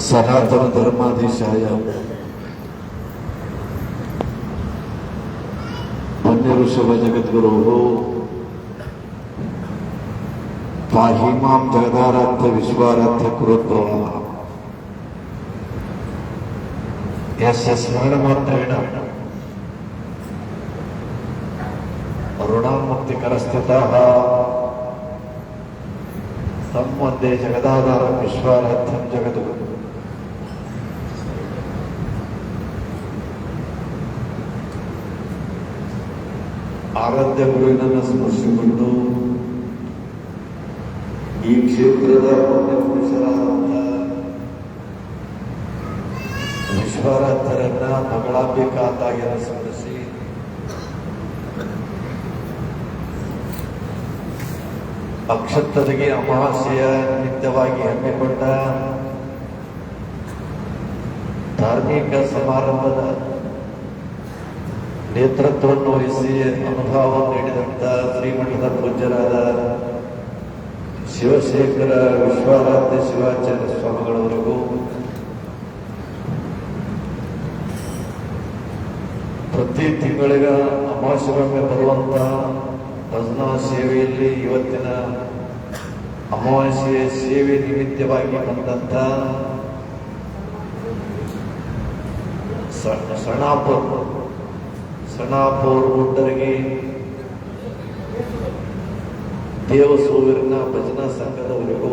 ಸನಾತನ ಧರ್ಮಾಧೀಶಾಯ ವನ್ಯಋಷಭ ಜಗದ್ಗುರು ಪಾಹಿ ಮಾಂ ಜಗದಾರಾಧ್ಯ ವಿಶ್ವಾರಾಧ್ಯ ಕುರುದ್ಭವ ಯಸ್ಯ ಸ್ಮರಣ ಮಾತ್ರೇಣ ಋಣಾಮುಕ್ತಿ ಕರಸ್ಥಿತಃ ತಂ ವಂದೇ ಜಗದಾಧಾರಂ ವಿಶ್ವಾರಾಧ್ಯಂ ಜಗದ್ಗುರು. ಆರಾಧ್ಯ ಗುರುವಿನನ್ನು ಸ್ಮರಿಸಿಕೊಂಡು ಈ ಕ್ಷೇತ್ರದ ಪುರುಷರಾದ ವಿಶ್ವಾರಾಧ್ಯರನ್ನ ಮಗಳಾಂಬಿಕಾತಾಗಿಯನ್ನು ಸ್ಮರಿಸಿ ಅಕ್ಷತರಿಗೆ ಅಮಾವಾಸ್ಯೆಯ ನಿಮಿತ್ತವಾಗಿ ಹಮ್ಮಿಕೊಂಡ ಧಾರ್ಮಿಕ ಸಮಾರಂಭದ ನೇತೃತ್ವವನ್ನು ವಹಿಸಿ ಅನುಭವ ನೀಡಿದಂತ ಶ್ರೀಮಠದ ಪೂಜ್ಯರಾದ ಶಿವಶೇಖರ ವಿಶ್ವಾರಾಧ್ಯ ಶಿವಾಚಾರ್ಯ ಸ್ವಾಮಿಗಳವರೆಗೂ ಪ್ರತಿ ತಿಂಗಳಿಗ ಅಮಾವಾಸ್ಯೆಗೊಮ್ಮೆ ಬರುವಂತ ಭಜನಾ ಸೇವೆಯಲ್ಲಿ ಇವತ್ತಿನ ಅಮಾವಾಸ್ಯೆ ಸೇವೆ ನಿಮಿತ್ತವಾಗಿ ಬಂದಂತ ಸಣಾಪುರ ಗುಡ್ಡರಿಗೆ ದೇವಸೂರಿನ ಭಜನಾ ಸಂಘದವರೆಗೂ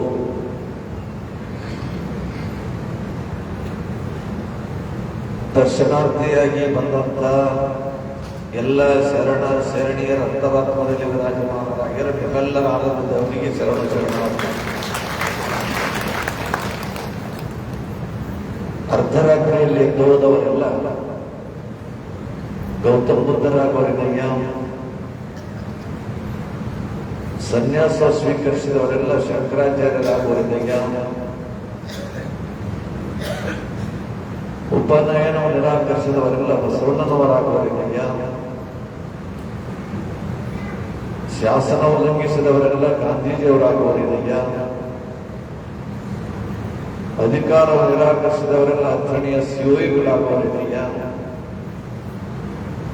ದರ್ಶನಾರ್ಥಿಯಾಗಿ ಬಂದಂತ ಎಲ್ಲ ಶರಣೀಯರ ಅಂತರಾತ್ಮದಲ್ಲಿ ವಿರಾಜಮಾನರಾಗಿರೋ ನಿಮ್ಮೆಲ್ಲರ ಆನಂದದವರಿಗೆ ಶರಣಾರ್ಥಿ. ಅರ್ಧರಾತ್ರಿಯಲ್ಲಿ ಎದ್ದೋದವರೆಲ್ಲ ಗೌತಮ ಬುದ್ಧರಾಗುವವರೆಗೆ, ಸನ್ಯಾಸ ಸ್ವೀಕರಿಸಿದವರೆಲ್ಲ ಶಂಕರಾಚಾರ್ಯರಾಗುವವರೆಗೆ, ಉಪನಯನವನ್ನು ನಿರಾಕರಿಸಿದವರೆಲ್ಲ ಬಸವಣ್ಣನವರಾಗುವವರೆಗೆ, ಶಾಸನ ಉಲ್ಲಂಘಿಸಿದವರೆಲ್ಲ ಗಾಂಧೀಜಿಯವರಾಗುವವರೆಗೆ, ಅಧಿಕಾರವನ್ನು ನಿರಾಕರಿಸಿದವರೆಲ್ಲ ಅಥಣಿಯ ಸಿಒಇಗಳಾಗುವವರೆಗೆ,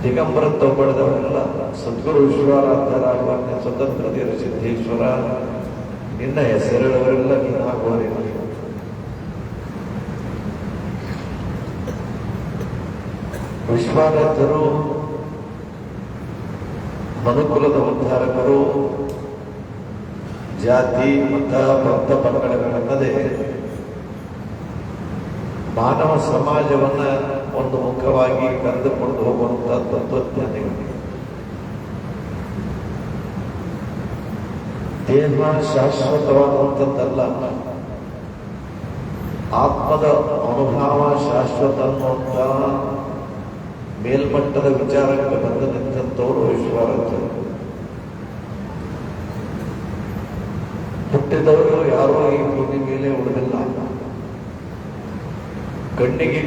ದಿಗಂಬರತ್ವ ಪಡೆದವರೆಲ್ಲ ಸದ್ಗುರು ವಿಶ್ವಾರಾಧ್ಯರಾಗುವ ಸ್ವತಂತ್ರ ತೀರ ಸಿದ್ದೇಶ್ವರ ನಿನ್ನ ಹೆಸರಿಡವರೆಲ್ಲ ನೀನಾಗುವವರೆಗೆ. ವಿಶ್ವಾರಾಧ್ಯರು ಮನುಕುಲದ ಉದ್ಧಾರಕರು. ಜಾತಿ ಮತ ಭಕ್ತ ಪಂಗಡಗಳನ್ನದೇ ಮಾನವ ಸಮಾಜವನ್ನ ಒಂದು ಮುಖವಾಗಿ ಕರೆದುಕೊಂಡು ಹೋಗುವಂತಹ ತತ್ವಜ್ಞಾನಿಗಳು. ದೇಹ ಶಾಶ್ವತವಾದಂಥದ್ದಲ್ಲ, ಆತ್ಮದ ಅನುಭವ ಶಾಶ್ವತ ಅನ್ನುವಂಥ ಮೇಲ್ಮಟ್ಟದ ವಿಚಾರಕ್ಕೆ ಬಂದ ನಿಂತವರು ವಿಶ್ವಾರಾಧ್ಯರು. ಹುಟ್ಟಿದವರು ಯಾರೋ ಈ ಭೂಮಿ ಮೇಲೆ ಉಳಿದಿಲ್ಲ. ಕಣ್ಣಿಗೆ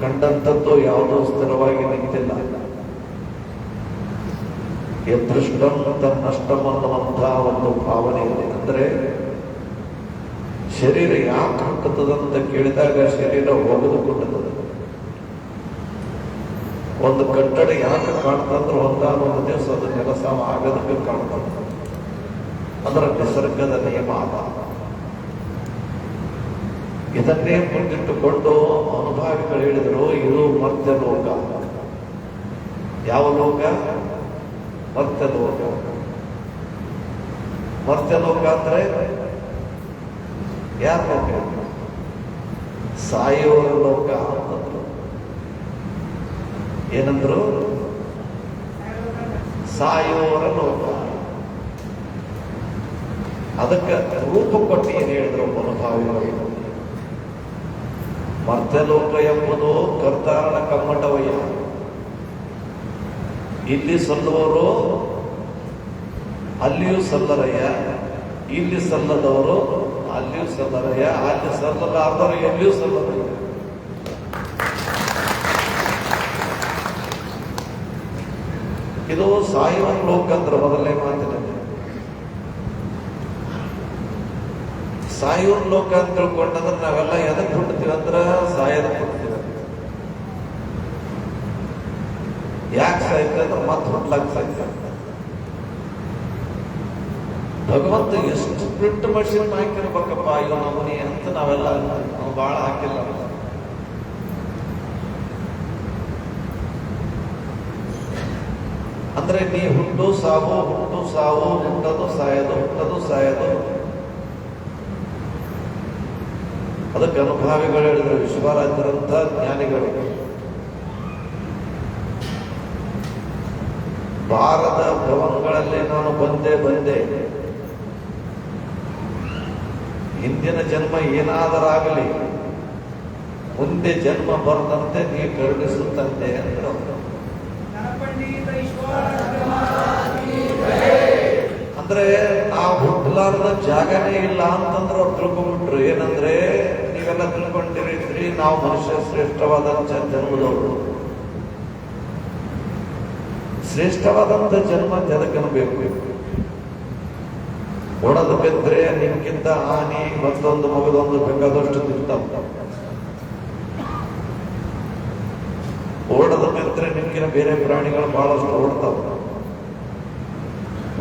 ಕಂಡಂಥದ್ದು ಯಾವುದೋ ಸ್ಥಿರವಾಗಿ ನಿಂತಿಲ್ಲ. ಯದೃಷ್ಟಂ ತನ್ನಷ್ಟಂ ಅನ್ನುವಂತಹ ಒಂದು ಭಾವನೆ ಇದೆ. ಅಂದ್ರೆ ಶರೀರ ಯಾಕೆ ಹುಟ್ಟುತ್ತದಂತ ಕೇಳಿದಾಗ ಶರೀರ ಒಗೆದುಕೊಳ್ಳುತ್ತದೆ. ಒಂದು ಕಟ್ಟಡ ಯಾಕೆ ಕಾಣ್ತಂದ್ರೆ ಒಂದಾನೊಂದು ದಿವಸ ಅದು ಕೆಲಸ ಆಗೋದಕ್ಕೆ ಕಾಣ್ತದೆ. ಅದರ ನಿಸರ್ಗದ ನಿಯಮ ಅದ. ಇದನ್ನೇ ಮುಂದಿಟ್ಟುಕೊಂಡು ಅನುಭಾವಿಗಳು ಹೇಳಿದರು, ಇದು ಮರ್ತ್ಯ ಲೋಕ. ಯಾವ ಲೋಕ? ಮರ್ತ್ಯ ಲೋಕ. ಮರ್ತ್ಯ ಲೋಕ ಅಂದ್ರೆ ಯಾರ ಲೋಕ? ಸಾಯುವವರ ಲೋಕ ಅಂತಂದ್ರು. ಏನಂದ್ರು? ಸಾಯುವವರ ಲೋಕ. ಅದಕ್ಕೆ ರೂಪ ಕೊಟ್ಟು ಏನು ಹೇಳಿದ್ರು ಅನುಭಾವಿಗಳು? ಮರ್ತ್ಯಲೋಕ ಎಂಬುದು ಕರ್ತಾರನ ಕಮ್ಮಟವಯ್ಯ. ಇಲ್ಲಿ ಸಲ್ಲುವವರು ಅಲ್ಲಿಯೂ ಸಲ್ಲರಯ್ಯ, ಇಲ್ಲಿ ಸಲ್ಲದವರು ಅಲ್ಲಿಯೂ ಸಲ್ಲರಯ್ಯ, ಅಲ್ಲಿ ಸಲ್ಲಲಾರ್ದವರು ಎಲ್ಲಿಯೂ ಸಲ್ಲರಯ್ಯ. ಇದು ಸಾಯುವ ಲೋಕ ಅಂದ್ರೆ ಮೊದಲನೇ ಮಾತಿನ ಸಾಯೋರ್ ಲೋಕ ಅಂತ ತಿಳ್ಕೊಂಡಂದ್ರೆ ನಾವೆಲ್ಲ ಎದಕ್ಕೆ ಹುಟ್ಟುತ್ತೀವಿ ಅಂದ್ರೆ ಸಾಯದಕ್ಕೆ ಹುಟ್ಟುತ್ತೀವಿ. ಯಾಕೆ ಸಾಯ್ತೀವಿ ಅಂದ್ರೆ ಮತ್ತೆ ಹುಟ್ಲಾಕ್ ಸಾಯ್ತೀವಿ. ಭಗವಂತ ಎಷ್ಟು ಪ್ರಿಂಟ್ ಮಷಿನ್ ಹಾಕಿರ್ಬೇಕಪ್ಪ ಅಯ್ಯೋ ನಮನಿ ಅಂತ ನಾವೆಲ್ಲ ನಾವು ಬಹಳ ಹಾಕಿಲ್ಲ. ಅಂದ್ರೆ ನೀ ಹುಟ್ಟು ಸಾವು ಹುಟ್ಟೋದು ಸಾಯೋದು, ಹುಟ್ಟೋದು ಸಾಯೋದು. ಅದಕ್ಕೆ ಅನುಭಾವಿಗಳು ಹೇಳಿದ್ರು, ವಿಶ್ವರಾಜರಂತ ಜ್ಞಾನಿಗಳು, ಬಾರದ ಭವನಗಳಲ್ಲಿ ನಾನು ಬಂದೆ, ಹಿಂದಿನ ಜನ್ಮ ಏನಾದರಾಗಲಿ ಮುಂದೆ ಜನ್ಮ ಬರದಂತೆ ನೀ ಕರುಣಿಸುತ್ತಂತೆ ಅಂತ. ಅಂದ್ರೆ ನಾವು ಹುಟ್ಟಲಾರದ ಜಾಗನೇ ಇಲ್ಲ ಅಂತಂದ್ರೆ ಅವ್ರು ತಿಳ್ಕೊಂಡ್ಬಿಟ್ರು. ಏನಂದ್ರೆ ನೀವೆಲ್ಲ ತಿಳ್ಕೊಂಡಿರಿದ್ರಿ ನಾವು ಮನುಷ್ಯ ಶ್ರೇಷ್ಠವಾದಂತ ಜನ್ಮದವರು. ಶ್ರೇಷ್ಠವಾದಂತ ಜನ್ಮ ಜಗಕ್ಕನಬೇಕು. ಒಡದು ಬೆದ್ರೆ ನಿಮ್ಗಿಂತ ಆನಿ ಮತ್ತೊಂದು ಮಗದೊಂದು ಬೇಕಾದಷ್ಟು ತಿಂತಾವ. ಓಡದ ಬೆದ್ರೆ ನಿಮ್ಗಿನ ಬೇರೆ ಪ್ರಾಣಿಗಳು ಬಹಳಷ್ಟು ಓಡ್ತಾವ.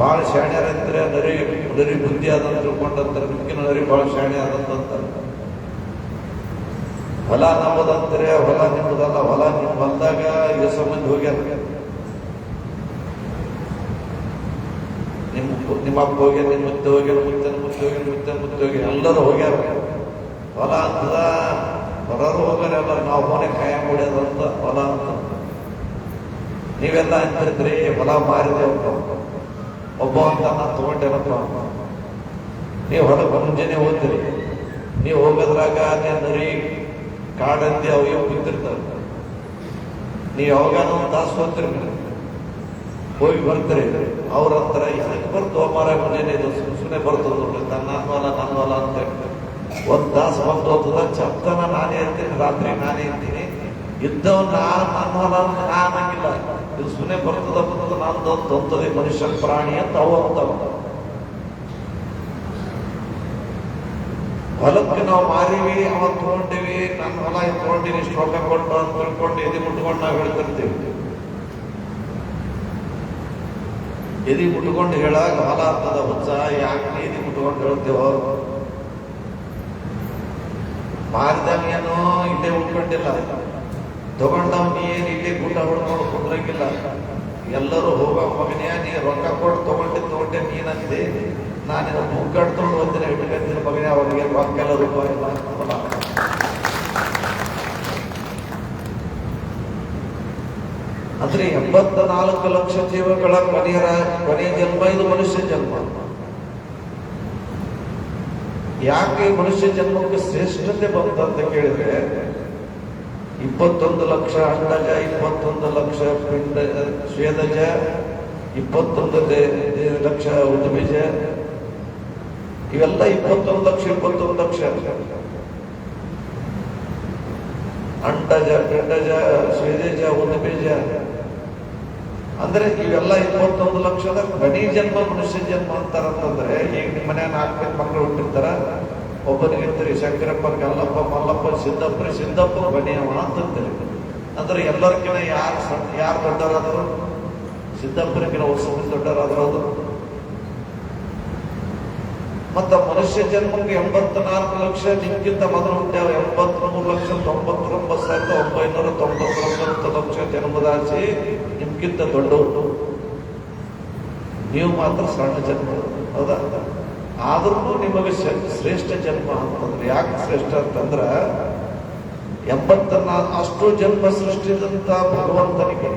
ಬಹಳ ಶಾಣ್ಯರಂದ್ರೆ ನರಿ ಬುದ್ಧಿ ಆದಂತ ತಿಳ್ಕೊಂಡಂತಾರೆ. ನಿಮ್ಗಿನ ನರಿ ಬಹಳ ಶಾಣ್ಯ ಆದಂತ. ಹೊಲ ನಮ್ಮದಂತಾರೆ, ಹೊಲ ನಿಮ್ಮದಲ್ಲ. ಹೊಲ ನಿಮ್ ಹೊಲದಾಗ ಎಷ್ಟೋ ಮಂದಿ ಹೋಗ್ಯಾರ. ನಿಮ್ಮ ಅಪ್ಪ ಹೋಗ್ಯಾರ, ನಿಮ್ಮ ಮುತ್ತೆ ಹೋಗ್ಯಾರ, ಮುತ್ತೆ ಹೋಗ್ಯಾರ, ಎಲ್ಲರೂ ಹೋಗ್ಯಾರ. ಹೊಲ ಅಂತದ ಹೊರರು ಹೋಗ್ಯಾರ. ಎಲ್ಲ ನಾವು ಮನೆ ಕಾಯ ಹೊಡ್ಯೋದಂತ ಹೊಲ ಅಂತ. ನೀವೆಲ್ಲ ಅಂತಿರ್ತೀರಿ ಹೊಲ ಮಾರಿದೆ ಒಬ್ಬ ಅಂತ ನಾನು ತಗೊಂಡೇನಪ್ಪ. ನೀವು ಹೊರಗೆ ಮುಂಜಾನೆ ಹೋಗ್ತೀರಿ. ನೀವು ಹೋಗೋದ್ರಾಗ ನರಿ ಕಾಡಂದಿ ಅವು ಇವು ಬಿದ್ದಿರ್ತಾವೆ. ನೀವು ಯಾವಾಗಾನು ಒಂದು ತಾಸು ಹೋಗ್ತೀರಿ, ಹೋಗಿ ಬರ್ತೀರಿ. ಅವ್ರಂತರ ಇದಕ್ಕೆ ಬರ್ತು ಮಾರ ಮುಂಜಾನೆ ಸುಮ್ಮನೆ ಬರ್ತದ ನೋಡ್ರಿ, ನನ್ನ ಹೊಲ ಅಂತ ಒಂದ್ ತಾಸು ಬಂದು ಹೋಗ್ತದ. ಚಪ್ತನ ನಾನೇ ಇರ್ತೀನಿ, ರಾತ್ರಿ ನಾನೇ ಇರ್ತೀನಿ. ಇದ್ದವ್ ನನ್ನ ಹೊಲ ನಾನಾಗಿಲ್ಲ. ಇದು ಸುಮ್ಮನೆ ಬರ್ತದ ನಂದು ತೊಂತದೆ ಮನುಷ್ಯ ಪ್ರಾಣಿ ಅಂತ ಅವು ಅಂತಾವ. ಹೊಲಕ್ಕೆ ನಾವು ಮಾರಿವಿ, ಅವ ತಗೊಂಡಿವಿ, ನನ್ನ ಹೊಲ ತಗೊಂಡಿನಿ, ಇಷ್ಟು ರೊಕ್ಕ ಕೊಟ್ಟು ಅಂತ ತಿಳ್ಕೊಂಡು ಎದಿ ಮುಟ್ಕೊಂಡು ನಾವು ಹೇಳ್ತಿರ್ತೀವಿ. ಎದಿ ಮುಟ್ಕೊಂಡು ಹೇಳಾಗ ಹೊಲ ಆಗ್ತದ ಹುಚ್ಚ, ಯಾಕೆ ಎದಿ ಮುಟ್ಕೊಂಡು ಹೇಳ್ತೇವ? ಮಾರಿದಾಗ ಏನೋ ಇಲ್ಲೇ ಉಳ್ಕೊಂಡಿಲ್ಲ, ತಗೊಂಡವ್ ನೀನ್ ಇಲ್ಲಿ ಗುಡ್ಡ ಹೊಡ್ಕೊಂಡು ಕುಂದ್ರಂಗಿಲ್ಲ. ಎಲ್ಲರೂ ಹೋಗ ಮಗನೇ ನೀ ರೊಕ್ಕ ಕೊಟ್ಟು ತಗೊಂಡೆ ನೀನಂತೆ, ನಾನಿನ ಮುಗ್ಗಡ್ಕೊಂಡು ಒಂದಿನ ಇಟ್ಕೊಂತೀನಿ ಮಗನೇ, ಅವರಿಗೆ ರೊಕ್ಕೆಲ್ಲ ರೂಪಾಯಿ ಇಲ್ಲ. ಅಂದ್ರೆ 84 ಲಕ್ಷ ಜೀವಗಳ ಕೊನೆಯ ಜನ್ಮ ಇದು ಮನುಷ್ಯ ಜನ್ಮ. ಯಾಕೆ ಮನುಷ್ಯ ಜನ್ಮಕ್ಕೆ ಶ್ರೇಷ್ಠತೆ ಬಂತಂತ ಕೇಳಿದ್ರೆ, 21 ಲಕ್ಷ ಅಂಡಜ, 21 ಲಕ್ಷ ಪಿಂಡ ಸ್ವೇದಜ, 21 ಲಕ್ಷ ಉದ್ಬೀಜ, ಇವೆಲ್ಲ 21 ಲಕ್ಷ ಅಂಡಜ, ಪಿಂಡಜ, ಸ್ವೇದಜ, ಉದ್ಬೀಜ. ಅಂದ್ರೆ ಇವೆಲ್ಲ 21 ಲಕ್ಷದ ಗಣಿ ಜನ್ಮ ಮನುಷ್ಯ ಜನ್ಮ ಅಂತಾರಂತಂದ್ರೆ, ಈಗ ನಿಮ್ಮ ಮನ್ಯಾಗ 4 ಮಕ್ಕಳು ಹುಟ್ಟಿರ್ತಾರ. ಒಬ್ಬನಿಗಿರ್ತೀರಿ ಶಂಕರಪ್ಪ, ಕಲ್ಲಪ್ಪ, ಮಲ್ಲಪ್ಪ, ಸಿದ್ದಪ್ಪ ಗಣಿಯವ ಅಂತಂತೀರಿ. ಅಂದ್ರೆ ಎಲ್ಲರಿಗಿನ ಯಾರು ದೊಡ್ಡರಾದ್ರು? ಸಿದ್ದಪ್ಪನಿಗಿನ ವರ್ಷ ದೊಡ್ಡರಾದ್ರು. ಅದು ಮತ್ತ ಮನುಷ್ಯ ಜನ್ಮಕ್ಕೆ 84 ಲಕ್ಷ ನಿಮ್ಗಿಂತ ಮೊದಲು ಹುಟ್ಟ್ಯಾವ. 83,99,999 ಲಕ್ಷ ಜನ್ಮದಾಚಿ ನಿಮ್ಗಿಂತ ದೊಡ್ಡವರು. ನೀವು ಮಾತ್ರ ಸಣ್ಣ ಜನ್ಮ, ಹೌದಾ? ಆದ್ರೂ ನಿಮಗೆ ಶ್ರೇಷ್ಠ ಜನ್ಮ ಅಂತಂದ್ರೆ ಯಾಕೆ ಶ್ರೇಷ್ಠ ಅಂತಂದ್ರ 84 ಅಷ್ಟು ಜನ್ಮ ಸೃಷ್ಟಿಸಿದಂತ ಭಗವಂತನಿಗೆ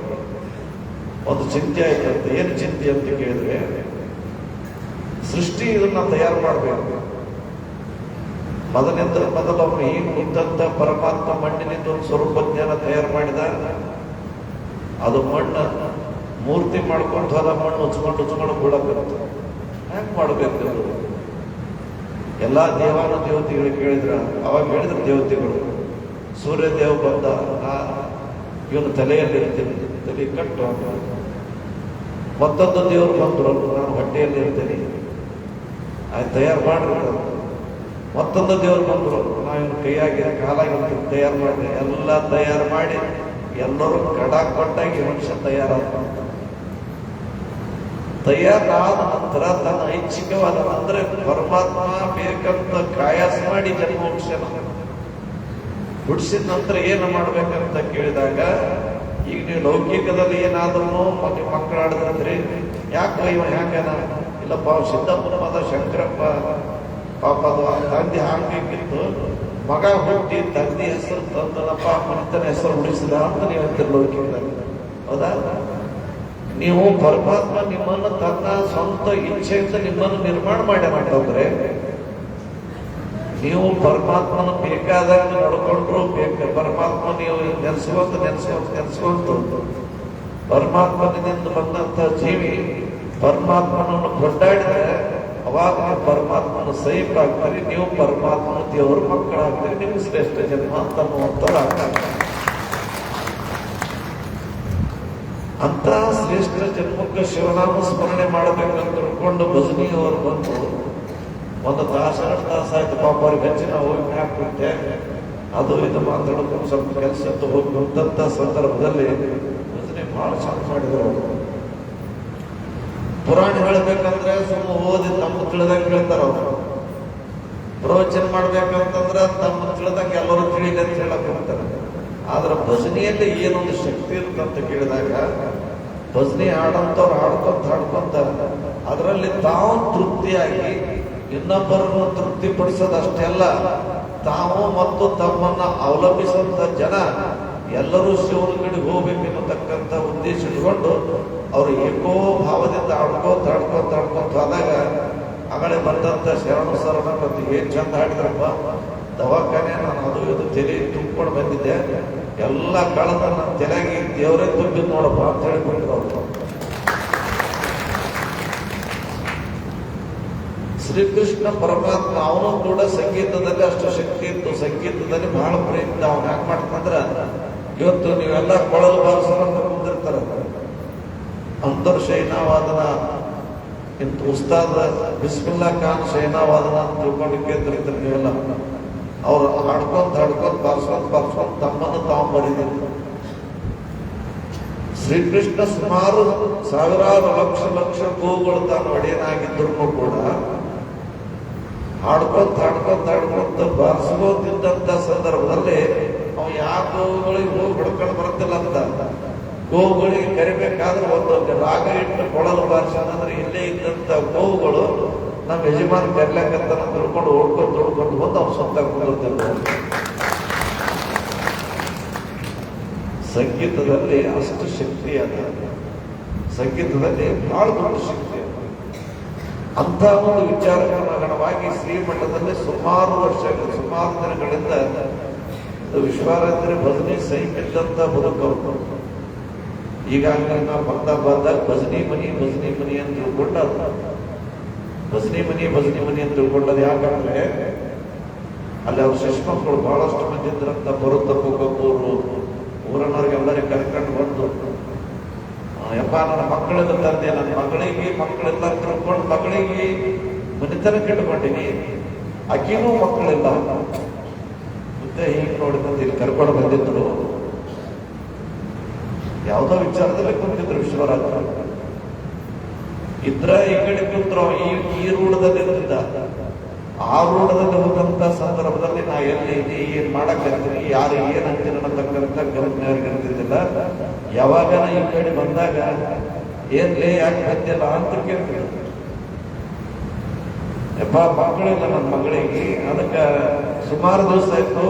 ಒಂದು ಚಿಂತೆ ಆಯ್ತಂತೆ. ಏನು ಚಿಂತೆ ಅಂತ ಕೇಳಿದ್ರೆ, ಸೃಷ್ಟಿ ಇದನ್ನ ತಯಾರು ಮಾಡಬೇಕು. ಮೊದಲು ಅವನು ಈಗ ಇದ್ದಂತ ಪರಮಾತ್ಮ ಮಣ್ಣಿನಿಂದ ಒಂದು ಸ್ವರೂಪ ಜ್ಞಾನ ತಯಾರು ಮಾಡಿದ. ಅದು ಮಣ್ಣು ಮೂರ್ತಿ ಮಾಡ್ಕೊಂಡು ಹೋದ, ಮಣ್ಣು ಉಚ್ಕೊಂಡು ಬೀಳಬೇಕು. ಹ್ಯಾಂಗ್ ಮಾಡಬೇಕು? ಎಲ್ಲಾ ದೇವಾನು ದೇವತೆಗಳು ಕೇಳಿದ್ರ, ಅವಾಗ ಹೇಳಿದ್ರು ದೇವತೆಗಳು, ಸೂರ್ಯ ದೇವ ಬಂದ, ಇವನು ತಲೆಯಲ್ಲಿ ಇರ್ತೀನಿ, ತಲೆ ಕಟ್ಟು. ಮತ್ತೊಂದು ದೇವರು ಬಂದ್ರು, ನಾನು ಹೊಟ್ಟೆಯಲ್ಲಿ ಇರ್ತೀನಿ, ತಯಾರು ಮಾಡ್ರಿ. ಮತ್ತೊಂದು ದೇವ್ರು ಬಂದರು, ನಾವಿನ ಕೈಯಾಗಿ ಕಾಲಾಗಿ ತಯಾರು ಮಾಡಿ ಎಲ್ಲ ತಯಾರು ಮಾಡಿ ಎಲ್ಲರೂ ಕಡ ಕೊಟ್ಟಾಗಿ ಮನುಷ್ಯ ತಯಾರಾದ ತಯಾರಾದ ನಂತರ ತನ್ನ ಐಚ್ಛಿಕವಾದ ಅಂದ್ರೆ ಪರಮಾತ್ಮ ಬೇಕಂತ ಕಾಯಾಸ ಮಾಡಿ ಜನ್ಮ ಹುಡ್ಸ್ಯಾನ. ಹುಡ್ಸಿದ ನಂತರ ಏನು ಮಾಡ್ಬೇಕಂತ ಕೇಳಿದಾಗ, ಈಗ ನೀವು ಲೌಕಿಕದಲ್ಲಿ ಏನಾದ್ರೂ ಮಕ್ಕಳಾಡಿದ್ರಿ, ಯಾಕೆ ಇವ ಹ್ಯಾಂಗನ, ಇಲ್ಲಪ್ಪ ಸಿದ್ದಪ್ಪನ ಮದ ಶಂಕರಪ್ಪ ಪಾಪ ಅದು ತಂದೆ ಹಾಕಿತ್ತು, ಮಗ ಹುಟ್ಟಿ ತಂದೆ ಹೆಸರು ತಂದನಪ್ಪ, ಮನಿತನ ಹೆಸರು ಉಳಿಸಿದ ಅಂತ ನೀವು ಹೇಳ್ತೀರಿ ಲೌಕಿಕದಲ್ಲಿ. ಹೌದಾ? ನೀವು ಪರಮಾತ್ಮ ನಿಮ್ಮನ್ನು ತನ್ನ ಸ್ವಂತ ಇಚ್ಛೆಯಿಂದ ನಿಮ್ಮನ್ನು ನಿರ್ಮಾಣ ಮಾಡ್ಯಾನಂತಂದ್ರೆ, ನೀವು ಪರಮಾತ್ಮನ ಬೇಕಾದಾಗ ನಡ್ಕೊಂಡ್ರು ಪರಮಾತ್ಮ ನೀವು ನೆನೆಸ್ಕೊಂತ ಪರಮಾತ್ಮನಿಂದ ಬಂದಂತ ಜೀವಿ ಪರಮಾತ್ಮನನ್ನು ಕೊಂಡಾಡಿದ್ರೆ ಅವಾಗ ನೀವು ಪರಮಾತ್ಮನ ಸೈಫ್ ಆಗ್ತೀರಿ, ನೀವು ಪರಮಾತ್ಮನ ದೇವರ ಮಕ್ಕಳಾಗ್ತೀರಿ, ನಿಮ್ಗೆ ಶ್ರೇಷ್ಠ ಜನ್ಮ ಅಂತ ಅಂತ ಶ್ರೇಷ್ಠ ಜನ್ಮಕ್ಕೆ ಶಿವನಾಮ ಸ್ಮರಣೆ ಮಾಡಬೇಕಂತ ತಿಳ್ಕೊಂಡು ಭಜನಿಯವರು ಬಂದು ಒಂದು ತಾಸಾಯ್ತು ಪಾಪ ಅವ್ರಿಗೆ ಹಚ್ಚಿ ನಾವು ಹೋಗಿ ಹಾಕ್ಬಿಟ್ಟೆ, ಅದು ಇದು ಮಾತಾಡ್ಕೊಂಡು ಸ್ವಲ್ಪ ಕೆಲಸ ಹೋಗುವಂತ ಸಂದರ್ಭದಲ್ಲಿ ಭಜನೆ ಬಹಳ ಚಂದ ಮಾಡಿದ್ರು. ಪುರಾಣ ಹೇಳ್ಬೇಕಂದ್ರೆ ಸುಮ್ಮ ಓದಿ ತಮ್ಮ ತಿಳಿದಂಗೆ ಹೇಳ್ತಾರ ಅವರು. ಪ್ರವಚನ ಮಾಡ್ಬೇಕಂತಂದ್ರೆ ತಮ್ಮ ತಿಳಿದಂಗೆ ಎಲ್ಲರೂ ತಿಳಿಲಿ ಅಂತ ಹೇಳಕ್ ಹೋಗ್ತಾರೆ. ಆದ್ರೆ ಭಜನೆಯಲ್ಲಿ ಏನೊಂದು ಶಕ್ತಿ ಇರುತ್ತಂತ ಕೇಳಿದಾಗ, ಭಜನೆ ಹಾಡಂತವ್ರು ಹಾಡ್ಕೊಂತ ಅದರಲ್ಲಿ ತಾವು ತೃಪ್ತಿಯಾಗಿ ಇನ್ನೊಬ್ಬರನ್ನು ತೃಪ್ತಿಪಡಿಸೋದಷ್ಟೇ ಅಲ್ಲ, ತಾವು ಮತ್ತು ತಮ್ಮನ್ನ ಅವಲಂಬಿಸುವಂತ ಜನ ಎಲ್ಲರೂ ಶಿವನ ಕಡೆ ಹೋಗ್ಬೇಕೆನ್ನತಕ್ಕಂಥ ಉದ್ದೇಶ ಇಟ್ಕೊಂಡು ಅವರು ಏಕೋ ಭಾವದಿಂದ ಆಡ್ಕೊಂತ ಆದಾಗ ಆಗಲೇ ಬಂದಂತ ಶರಣು ಸರಣ ಮತ್ತು ಏನ್ ಚಂದ ಹಾಡಿದ್ರಪ್ಪ, ದವಾಖಾನೆ ನಾನು ಅದು ಇದು ತಲೆ ತುಂಬಿಕೊಂಡು ಬಂದಿದ್ದೆ, ಎಲ್ಲ ಕಳೆದ ನನ್ನ ತಲೆಗೆ ದೇವರೇ ತುಂಬಿದ್ ನೋಡಪ್ಪ ಅಂತ ಹೇಳಿಬಿಟ್ರು ಅವರು. ಶ್ರೀಕೃಷ್ಣ ಪರಮಾತ್ಮ ಅವನು ಕೂಡ ಸಂಗೀತದಲ್ಲಿ ಅಷ್ಟು ಶಕ್ತಿ ಇತ್ತು, ಸಂಗೀತದಲ್ಲಿ ಬಹಳ ಪ್ರೇಮಿತ. ಅವನು ಯಾಕೆ ಮಾಡ್ತಂದ್ರ, ಇವತ್ತು ನೀವೆಲ್ಲ ಕೊಳಲು ಬಾರಿಸೋರಂತ ಕುಂದಿರ್ತಾರ, ಅಂತರ್ ಶೈನಾವಾದನ ಇಂತ ಉಸ್ತಾದ ಬಿಸ್ಮಿಲ್ಲಾ ಖಾನ್ ಶೈನಾವಾದನ ಅಂತ ತಿಳ್ಕೊಂಡು ಕೇಳ್ತಿರ್ತಾರೆ ನೀವೆಲ್ಲ. ಅವ್ರು ಹಾಡ್ಕೊಂತ ಬಾರಿಸ್ಕೊಂತ ತಮ್ಮನ್ನು ತಾವು ಬರೀದಿದ್ರು. ಶ್ರೀಕೃಷ್ಣ ಸುಮಾರು ಸಾವಿರಾರು ಲಕ್ಷ ಗೋವುಗಳು ತಾನು ಒಡೆಯನಾಗಿದ್ರು ಕೂಡ ಹಾಡ್ಕೊಂತ ಬಾರಿಸ್ಕೋತಿದ್ದಂತ ಸಂದರ್ಭದಲ್ಲಿ ಅವ ಯಾವ ಗೋವುಗಳಿಗೆ ಹೋಗಿ ಹಿಡ್ಕೊಂಡು ಬರುತ್ತಿಲ್ಲ ಅಂತ, ಗೋವುಗಳಿಗೆ ಕರಿಬೇಕಾದ್ರೆ ಒಂದೊಂದು ರಾಗ ಇಟ್ಟು ಕೊಳಲು ಬಾರಿಸೋದಂದ್ರೆ ಇಲ್ಲೇ ಇದ್ದಂತ ಗೋವುಗಳು ನಮ್ಮ ಯಜಮಾನ ಕರ್ಲಾಕಂತ ತಿಳ್ಕೊಂಡು ಓಡ್ಕೊಂಡು ಬಂದು ಅವ್ನು ಸ್ವಂತ ಕುಂದಿರ್ತಿದ್ರು. ಸಂಗೀತದಲ್ಲಿ ಅಷ್ಟು ಶಕ್ತಿ ಅದ, ಸಂಗೀತದಲ್ಲಿ ಬಹಳ ದೊಡ್ಡ ಶಕ್ತಿ ಅದ. ಅಂತ ಒಂದು ವಿಚಾರಗಣವಾಗಿ ಶ್ರೀಮಠದಲ್ಲಿ ಸುಮಾರು ದಿನಗಳಿಂದ ವಿಶ್ವಾರಾಧ್ಯ ಭಜನೆ ಸೈಕಿದ್ದಂತ ಬದುಕವರು. ಈಗಾಗಲೇ ನಾವು ಬಂದಾಗ ಭಜನಿ ಮನಿ ಅಂತ ತಿಳ್ಕೊಂಡ, ಭಜನಿ ಮನಿ ಅಂತ ತಿಳ್ಕೊಂಡದ್ದು ಯಾಕಂದ್ರೆ ಅಲ್ಲಿ ಅವ್ರ ಶಿಷ್ಮಕ್ಕಳು ಬಹಳಷ್ಟು ಮಂದಿ ಇದ್ರಂತ. ಬರುತ್ತಪ್ಪೂರು ಊರನ್ನವ್ರಿಗೆಲ್ಲರಿಗೆ ಕರ್ಕೊಂಡು ಬಂದು, ಯಪ್ಪ ನನ್ನ ಮಕ್ಕಳಿಂದ ತಂದೆ, ನನ್ನ ಮಕ್ಕಳೆಲ್ಲ ತಿಳ್ಕೊಂಡು ಮಗಳಿಗೆ ಮನಿತನ ಕೆಟ್ಕೊಂಡಿನಿ, ಅಕ್ಕಿನೂ ಮಕ್ಕಳಿಲ್ಲ ಮತ್ತೆ ಹೀಗೆ ನೋಡಿದಂತ ಇಲ್ಲಿ ಕರ್ಕೊಂಡು ಬಂದಿದ್ರು. ಯಾವುದೋ ವಿಚಾರದಲ್ಲಿ ಕುಂತಿದ್ರು ವಿಶ್ವರಾಜ ಇದ್ರ ಈ ಕಡೆ ಕುಂತ್ರು, ಈ ರೂಢದಲ್ಲಿ ಇರ್ತಿದ್ದ. ಆ ರೂಢದಲ್ಲಿ ಹೋದಂತ ಸಂದರ್ಭದಲ್ಲಿ ನಾ ಎಲ್ಲಿ ಏನ್ ಮಾಡಕ್ಕಾಗ್ತೀನಿ, ಯಾರು ಏನ್ ಅಂತೀನಿ ಅನ್ನತಕ್ಕಂಥ ಗಮನವ್ರಿಗೆ ಇರ್ತಿದ್ದಿಲ್ಲ. ಯಾವಾಗ ಈ ಕಡೆ ಬಂದಾಗ ಏನ್ಲೇ ಯಾಕೆ ಬಂದಿಲ್ಲ ಅಂತ ಕೇಳ್ತಿದ್ರು. ಯಪ್ಪ ಮಕ್ಕಳಿಲ್ಲ ನನ್ನ ಮಗಳಿಗೆ, ಅದಕ್ಕೆ ಸುಮಾರು ದಿವಸ ಆಯ್ತು,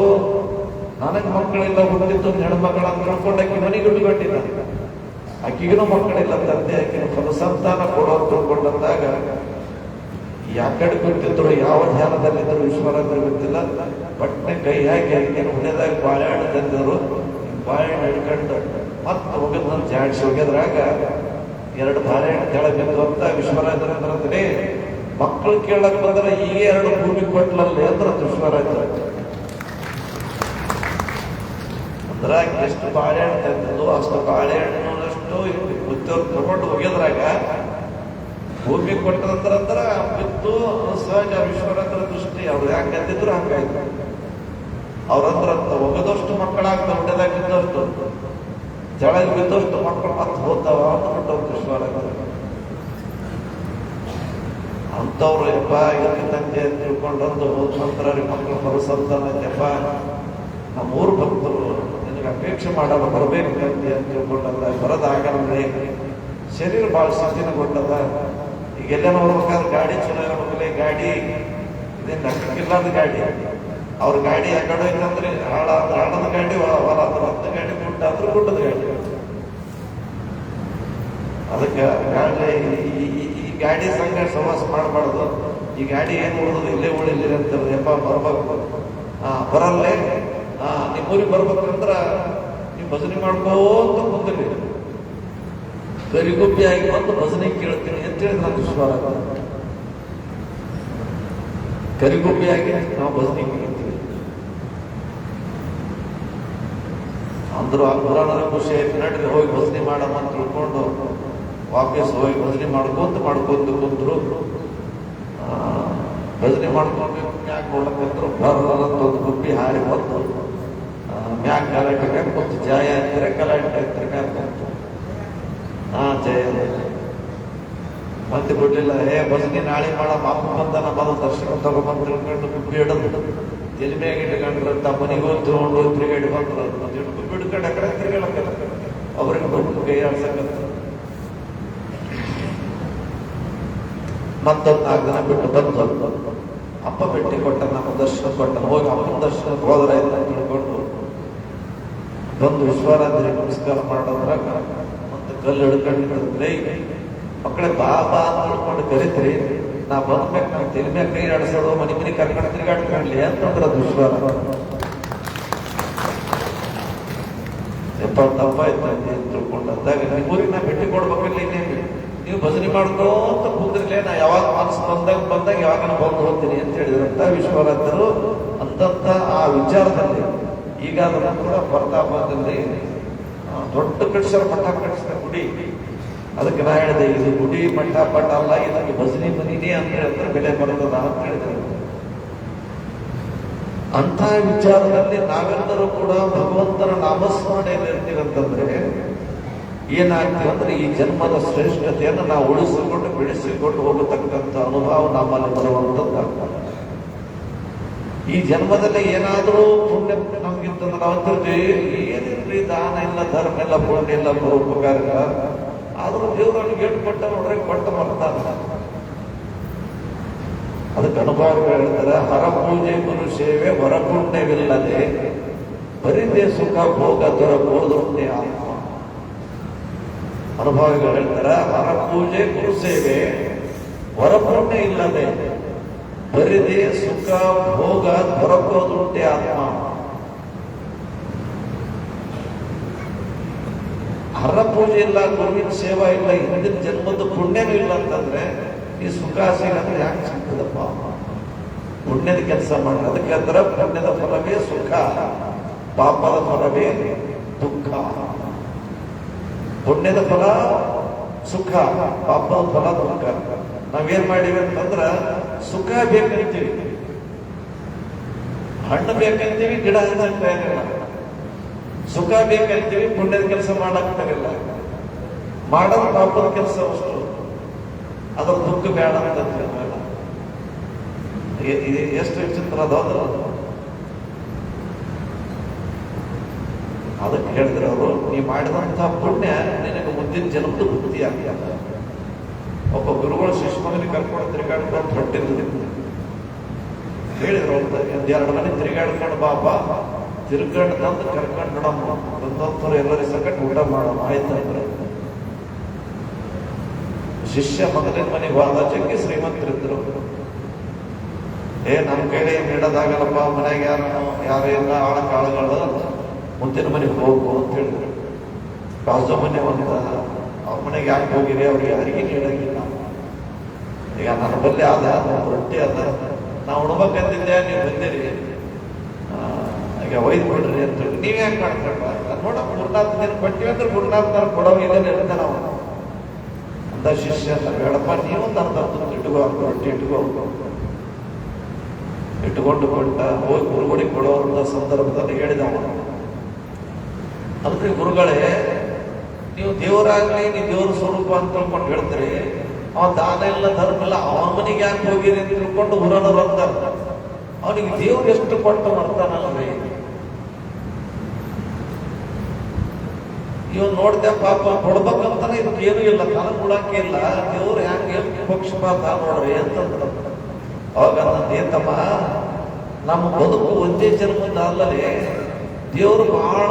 ನನಗೆ ಮಕ್ಕಳಿಲ್ಲ, ಹುಟ್ಟಿದ್ದು ಹೆಣ್ಮಗಳ ಅಂತ ತಿಳ್ಕೊಂಡಾಕಿ ಮನೆಗೆ ಉಟ್ಕೊಂಡಿಲ್ಲ, ಆಕಿಗೂ ಮಕ್ಕಳಿಲ್ಲ ತಂದೆ, ಆಕಿನ ಫಲಸಂತಾನ ಕೊಡೋ ತಿಳ್ಕೊಂಡಂದಾಗ ಯಾಕಡೆ ಗೊತ್ತಿದ್ರು, ಯಾವ ಧ್ಯಾನದಲ್ಲಿದ್ರು ವಿಶ್ವರಾತ್ರಿ ಗೊತ್ತಿಲ್ಲ. ಪಟ್ನೆ ಕೈ ಹಾಕಿ ಆಕಿನ ಹುಣೆದಾಗ ಬಾಳೆಹಣ್ಣು ತಂದರು, ಬಾಳೆಹಣ್ಣು ಹಿಡ್ಕೊಂಡು ಮತ್ತೆ ಹೋಗಿದ್ ನಾನು ಜಾಡಿಸಿ ಹೋಗಿದ್ರಾಗ 2 ಬಾಳೆಹಣ್ಣು ಕೆಳಗೆ ಬಿದ್ದು ಅಂತ ವಿಶ್ವರಾಜ ಅಂದ್ರೆ ಮಕ್ಕಳು ಕೇಳಕ್ ಬಂದ್ರೆ ಈಗ 2 ಭೂಮಿ ಕೊಟ್ಲಲ್ಲಿ ಅಂದ್ರ ವಿಶ್ವರಾಜ ಅಂದ್ರ ಎಷ್ಟು ಬಾಳೆಹಣ್ಣು ತಂದಿದ್ದು ಅಷ್ಟು ಬಾಳೆಹಣ್ಣು ಅಷ್ಟು ಮುಚ್ಚೋರು ತಗೊಂಡು ಹೋಗಿದ್ರಾಗ ಭೂಮಿ ಕೊಟ್ಟದಂದ್ರ ಬಿತ್ತು ಸಹಜ ವಿಶ್ವರಂದ್ರ ದೃಷ್ಟಿ. ಅವ್ರು ಯಾಕೆ ಅಂದಿದ್ರು ಹಂಗಾಯ್ತು. ಅವ್ರಂದ್ರ ಒಗದಷ್ಟು ಮಕ್ಕಳಾಗ್ತಾವ, ಹೊಡೆದಾಗ ಬಿದ್ದಷ್ಟು ಜಳಗೆ ಬಿದ್ದಷ್ಟು ಮಕ್ಕಳು ಮತ್ತೆ ಹೋಗ್ತಾವ ಅಂದ್ಬಿಟ್ಟು ವಿಶ್ವರಂದ್ರ. ಅಂಥವ್ರು ಯಪ್ಪ ಎಲ್ಲಿ ತಂದೆ ಅಂತ ತಿಳ್ಕೊಂಡಂದು ನಂತರ ಮಕ್ಕಳು ಬರೋಸಂತಾನಪ್ಪ ನಮ್ಮ ಊರು ಭಕ್ತರು ನಿನಗೆ ಅಪೇಕ್ಷೆ ಮಾಡಲ್ಲ ಬರಬೇಕು ತಂದೆ ಅಂತ ತಿಳ್ಕೊಂಡಲ್ಲ. ಬರೋದಾಗಲ್ಲ, ಶರೀರ ಭಾಳ ಸ್ಥಿತಿನ ಕೊಟ್ಟದ. ಈಗ ಎಲ್ಲ ನೋಡ್ಬೇಕಾದ್ರೆ ಗಾಡಿ ಚಲೋ ಇರಬೇಕಲ್ಲ, ಗಾಡಿ ಇದೇನು ನಕ್ಕಕ್ಕಿಲ್ಲದ ಗಾಡಿ. ಅವ್ರ ಗಾಡಿ ಆ ಕಡೆ ಐತಂದ್ರೆ ಹಣದ ಗಾಡಿ, ಹೊಲ ಅಂದ್ರೆ ಹತ್ತು ಗಾಡಿ, ಗುಡ್ಡ ಅಂದ್ರೆ ಗುಡ್ಡದ ಗಾಡಿ. ಅದಕ್ಕೆ ಈ ಗಾಡಿ ಸಂಘ ಸವಾಸ ಮಾಡಬಾರ್ದು. ಈ ಗಾಡಿ ಏನು ಉಳಿದ್ರು ಇಲ್ಲೇ ಉಳಿಲಿ ಅಂತಾರೆ. ಯಪ್ಪ ಬರ್ಬೇಕು, ಬರಲ್ಲೇ ನಿಮ್ಮೂರಿಗೆ ಬರ್ಬೇಕಂದ್ರ ನೀವು ಭಜನೆ ಮಾಡ್ಕೋತ ಮುಂದೆ ಗರಿಗುಬ್ಬಿ ಆಗಿ ಬಂದು ಭಜನೆ ಕೇಳ್ತೀನಿ ಅಂತೇಳಿ ನಾನು ವಿಶ್ವಾಸ. ಕರಿಗುಬ್ಬಿಯಾಗಿ ನಾವು ಭಜನೆ ಕೇಳ್ತೀವಿ ಅಂದ್ರು. ಆ ಪುರಾಣದ ಖುಷಿ ಆಯ್ತು, ನಡ್ರಿ ಹೋಗಿ ಭಜನೆ ಮಾಡಮ್ಮ ಅಂತ ತಿಳ್ಕೊಂಡು ವಾಪಸ್ ಹೋಗಿ ಭಜನೆ ಮಾಡ್ಕೊಂತ ಕುಂದ್ರು. ಭಜನೆ ಮಾಡ್ಕೊಂಡು ಮ್ಯಾಕ್ ನೋಡ್ಲಕ್ಕಂದ್ರು ಬರೋದೊಂದು ಗುಬ್ಬಿ ಹಾರಿ ಬಂದು ಮ್ಯಾಕ್ ಗಲಾಟೆ ಕುಂತು ಜಯ ಅಂತಾರೆ, ಗಲಾಟೆ ಅಂತಾರೆ ಕುಂತು. ಜಯ ಮತ್ತೆ ಬಿಡ್ಲಿಲ್ಲ. ಭಜನೆ ನಾಳೆ ಮಾಡಮ್ಮ, ಅಪ್ಪ ಬಂದ ಮೊದಲು ದರ್ಶನ ತಗೊಂಬಂದು ತಿಳ್ಕೊಂಡು ಗುಬ್ಬಿ ಹಿಡಿದು ತಲೆ ಮ್ಯಾಗ ಇಟ್ಕೊಂಡ್ರಂತ ಮನೆಗೆ ಹೋಗಿ ತಗೊಂಡು ತಿರುಗಾಡಿ ಬಂದ್ರು. ಗುಬ್ಬಿ ಹಿಡ್ಕೊಂಡು ಆ ಕಡೆ ತಿರುಗಾಡಕ್ಕಲ್ಲ, ಅವ್ರಿಗೆ ಬಂದು ಕೈ ಆಡ್ಸಕ್ಕಂತ. ಮತ್ತೊಂದು 4 ದಿನ ಬಿಟ್ಟು ಬಂದು ಅಪ್ಪ ಭೇಟಿ ಕೊಟ್ಟ, ನಮ್ಮ ದರ್ಶನ ಕೊಟ್ಟ. ಹೋಗಿ ಅಪ್ಪನ ದರ್ಶನಕ್ಕೆ ಹೋದ್ರೆ ಅಂತ ತಿಳ್ಕೊಂಡು ಬಂದು ವಿಶ್ವರಾತ್ರಿ ನಮಸ್ಕಾರ ಮಾಡೋದ್ರಾಗ ಮತ್ತೆ ಕಲ್ಲು ಹಿಡ್ಕೊಂಡಿದ್ರೆ ಮಕ್ಕಳೇ ಬಾ ಅಂತ ತಿಳ್ಕೊಂಡು ಕರಿತ್ರಿ. ನಾ ಬಂದ್ಬೇಕು, ನಾನು ತಲೆ ಮ್ಯಾಗ ಕೈ ಆಡಿಸೋದು, ಮನೆ ಕರ್ಕೊಂಡು ತಿರುಗಾಡ್ಕೊಂಡ್ಲಿ ಅಂತಂದ್ರೆ ಅದು ವಿಶ್ವಾಸ. ತಪ್ಪಾಯ್ತು ಅಂತ ತಿಳ್ಕೊಂಡಂದಾಗ ನಿಮ್ಮೂರಿಗೆ ನಾ ಭೇಟಿ ಕೊಡ್ಬೇಕಲ್ಲ, ಇನ್ನೇನು ನೀವು ಭಜನೆ ಮಾಡ್ಕೋತ ಕೂತಿರ್ಲೇ, ನಾ ಯಾವಾಗ ಮನಸ್ಸು ಬಂದಾಗ ಯಾವಾಗ ಬಂದು ಹೋಗ್ತೀನಿ ಅಂತ ಹೇಳಿದ್ರಂತ ವಿಶ್ವರಾತ್ರು. ಅಂತಂತ ಆ ವಿಚಾರದಲ್ಲಿ ಈಗ ಅದನ್ನು ಕೂಡ ಪ್ರತಾಪದಲ್ಲಿ ದೊಡ್ಡ ಕಟ್ಟಿಸೋ ಮಠ ಕಟ್ಟಿಸಿದ ಗುಡಿ. ಅದಕ್ಕೆ ನಾ ಹೇಳಿದೆ, ಇದು ಗುಡಿ ಮಠ ಪಟ ಅಲ್ಲ, ಇದಕ್ಕೆ ಭಜನೆ ಮನಿನೇ ಅಂತ ಹೇಳಿದ್ರೆ ಬೆಲೆ ಬರ್ತದ ಅಂತ ಹೇಳಿದ್ರು. ಅಂತ ವಿಚಾರದಲ್ಲಿ ನಾವೆಲ್ಲರೂ ಕೂಡ ಭಗವಂತನ ನಾಮಸ್ಮರಣೆಯಲ್ಲಿ ಇರ್ತೀವಂತಂದ್ರೆ ಏನಾಗ್ತೀವಿ ಅಂದ್ರೆ ಈ ಜನ್ಮದ ಶ್ರೇಷ್ಠತೆಯನ್ನು ನಾವು ಉಳಿಸಿಕೊಂಡು ಬೆಳೆಸಿಕೊಂಡು ಹೋಗತಕ್ಕಂಥ ಅನುಭವ ನಮ್ಮಲ್ಲಿ ಬರುವಂತದ್ದಾಗ್ತದೆ. ಈ ಜನ್ಮದಲ್ಲಿ ಏನಾದರೂ ಪುಣ್ಯ ನಮ್ಗಿಂತಂದ್ರೆ ನಾವು ಅಂತಿರ್ತೀವಿ, ಏನಿಲ್ರಿ ದಾನ ಇಲ್ಲ, ಧರ್ಮ ಇಲ್ಲ, ಪುಣ್ಯ ಇಲ್ಲ, ಪರೋಪಕಾರ ಇಲ್ಲ. ಆದ್ರೂ ದೇವರಲ್ಲಿ ಗೇಟ್ ಕೊಟ್ಟ ನೋಡ್ರೆ ಕೊಟ್ಟ ಬರ್ತಾನೆ. ಅದಕ್ಕೆ ಅನುಭವ ಹೇಳ್ತಾರೆ, ಹರ ಪೂಜೆ ಗುರು ಸೇವೆ ಹೊರ ಪುಣ್ಯವಿಲ್ಲದೆ ಬರಿದೇ ಸುಖ ಭೋಗ ದೊರಕುವುದುಂಟೆ ಆತ್ಮ. ಅನುಭವಿಗಳು ಹೇಳ್ತಾರೆ, ಹರ ಪೂಜೆ ಗುರು ಸೇವೆ ಹೊರ ಪುಣ್ಯ ಇಲ್ಲದೆ ಬರಿದೇ ಸುಖ ಭೋಗ ದೊರಕೋದುಂಟೆ ಆತ್ಮ. ಹರ ಪೂಜೆ ಇಲ್ಲ, ಗುರುವಿನ ಸೇವಾ ಇಲ್ಲ, ಹಿಂದಿನ ಜನ್ಮದ ಪುಣ್ಯನೂ ಇಲ್ಲ ಅಂತಂದ್ರೆ ಈ ಸುಖ ಸಿಗಂದ್ರೆ ಯಾಕೆ ಸಿಗ್ತದಪ್ಪ? ಪುಣ್ಯದ ಕೆಲಸ ಮಾಡ್ರಿ. ಅದಕ್ಕೆ ಅಂತರ ಪುಣ್ಯದ ಫಲವೇ ಸುಖ, ಪಾಪದ ಫಲವೇ ದುಃಖ. ಪುಣ್ಯದ ಫಲ ಸುಖ, ಪಾಪದ ಫಲ ದುಃಖ. ನಾವೇನ್ ಮಾಡಿವಿ ಅಂತಂದ್ರ ಸುಖ ಬೇಕಂತೀವಿ, ಹಣ್ಣು ಬೇಕಂತೀವಿ, ಗಿಡ ಹಣ್ಣಾಗ್ತಾಯಿರಲ್ಲ. ಸುಖ ಬೇಕಂತೀವಿ, ಪುಣ್ಯದ ಕೆಲಸ ಮಾಡಾಕ್ತಾರಿಲ್ಲ. ಮಾಡೋದು ಪಾಪದ ಕೆಲಸ ಅಷ್ಟು, ಅದ್ರ ದುಃಖ ಬೇಡ ಅಂತ ಎಷ್ಟು ವಿಚಿತ್ರ ಅದಾದ್ರ. ಅದಕ್ಕೆ ಹೇಳಿದ್ರೆ ಅವರು, ನೀ ಮಾಡಿದಂತಹ ಪುಣ್ಯ ನಿನಗೆ ಮುಂದಿನ ಜನ್ಮದ ಬುದ್ಧಿ ಆಗ್ತದ. ಒಬ್ಬ ಗುರುಗಳು ಶಿಷ್ಯ ಮಗನಿಗೆ ಕರ್ಕೊಂಡು ತಿರುಗಾಡ್ಕೊಂಡು ಹೊಟ್ಟಿದ್ದು ಹೇಳಿದ್ರು, ಒಂದೆರಡು ಮನೆ ತಿರುಗಾಡ್ಕೊಂಡು ಬಾಬಾ, ತಿರುಗಾಡ್ ತಂದು ಕರ್ಕೊಂಡು ನೋಡಮ್ಮ, ಬಂದವರು ಎಲ್ಲರಿಗೆ ಸಕಟ್ ಊಟ ಮಾಡೋಣ ಆಯ್ತಂದ್ರೆ. ಶಿಷ್ಯ ಮೊದಲಿನ ಮನೆಗೆ ಹೋದ, ಜಗ್ಗಿ ಶ್ರೀಮಂತರಿದ್ರು. ನಮ್ಮ ಕೈಲಿ ಏನ್ ನೀಡೋದಾಗಲ್ಲಪ್ಪ, ಮನೆಗೆ ಯಾರೆಲ್ಲ ಆಳಕಾಳುಗಳು, ಮುಂದಿನ ಮನೆಗೆ ಹೋಗು ಅಂತ ಹೇಳಿದ್ರು. ಬಾಜು ಮನೆ ಒಂದು ಅವ್ರ ಮನೆಗೆ ಯಾಕೆ ಹೋಗಿರಿ, ಅವ್ರಿಗೆ ಯಾರಿಗೆ ನೀಡಂಗಿಲ್ಲ. ಈಗ ನನ್ನ ಬಲ್ಲಿ ಆದ ರೊಟ್ಟಿ ಅದ, ನಾವು ಉಣ್ಬೇಕಂತಿದ್ದೆ, ನೀವು ಬಂದಿರಿ, ಈಗ ಒಯ್ದು ಬಿಡ್ರಿ ಅಂತ ಹೇಳಿ. ನೀವ್ ಯಾಕೆ ಮಾಡ್ಕೊಂಡ ನೋಡ, 3-4 ದಿನ ಕೊಟ್ಟಿವಿ ಅಂದ್ರೆ 3-4 ದಿನ ಕೊಡೋ ಇಲ್ಲ ಇರುತ್ತೆ. ನಾವು ಅಂತ ಶಿಷ್ಯ ಅಂತ ಬೇಡಪ್ಪ, ನೀವೊಂದು ಅರ್ಧ ತುತ್ತು ಇಟ್ಕೋ, ರೊಟ್ಟಿ ಇಟ್ಕೊಂಡು ಕೊಟ್ಟ. ಹೋಗಿ ಗುರುಗಳಿಗೆ ಕೊಡುವಂತ ಸಂದರ್ಭದಲ್ಲಿ ಹೇಳಿದ, ಅಲ್ರಿ ಗುರುಗಳೇ, ನೀವು ದೇವರಾಗ್ಲಿ, ನೀವು ದೇವರ ಸ್ವರೂಪ ಅಂತ ತಿಳ್ಕೊಂಡು ಹೇಳ್ತೀರಿ, ಅವ ದಾನ ಇಲ್ಲ ಧರ್ಮ ಇಲ್ಲ, ಅವನ ಮನೆಗೆ ಯಾಕೆ ಹೋಗಿರಿ ಅಂತ ತಿಳ್ಕೊಂಡು ಹುರನರು ಅಂತಾರ. ಅವನಿಗೆ ದೇವ್ರು ಎಷ್ಟು ಕೊಟ್ಟು ಮಾಡ್ತಾನಲ್ರಿ. ಇವ್ ನೋಡ್ದೆ ಪಾಪ ಕೊಡ್ಬೇಕಂತಾನೆ ಇದಕ್ಕೇನು ಇಲ್ಲ, ತನಗೆ ಕೊಡಕ್ಕೆ ಇಲ್ಲ, ದೇವ್ರು ಹೆಂಗೆ ಪಕ್ಷಪಾತ ನೋಡ್ರಿ ಅಂತಂದ್ರು. ಅವಾಗ ನೇತಮ್ಮ, ನಮ್ಮ ಬದುಕು ಒಂದೇ ಜನ್ಮದ ಅಲ್ಲದೆ ದೇವರು ಬಹಳ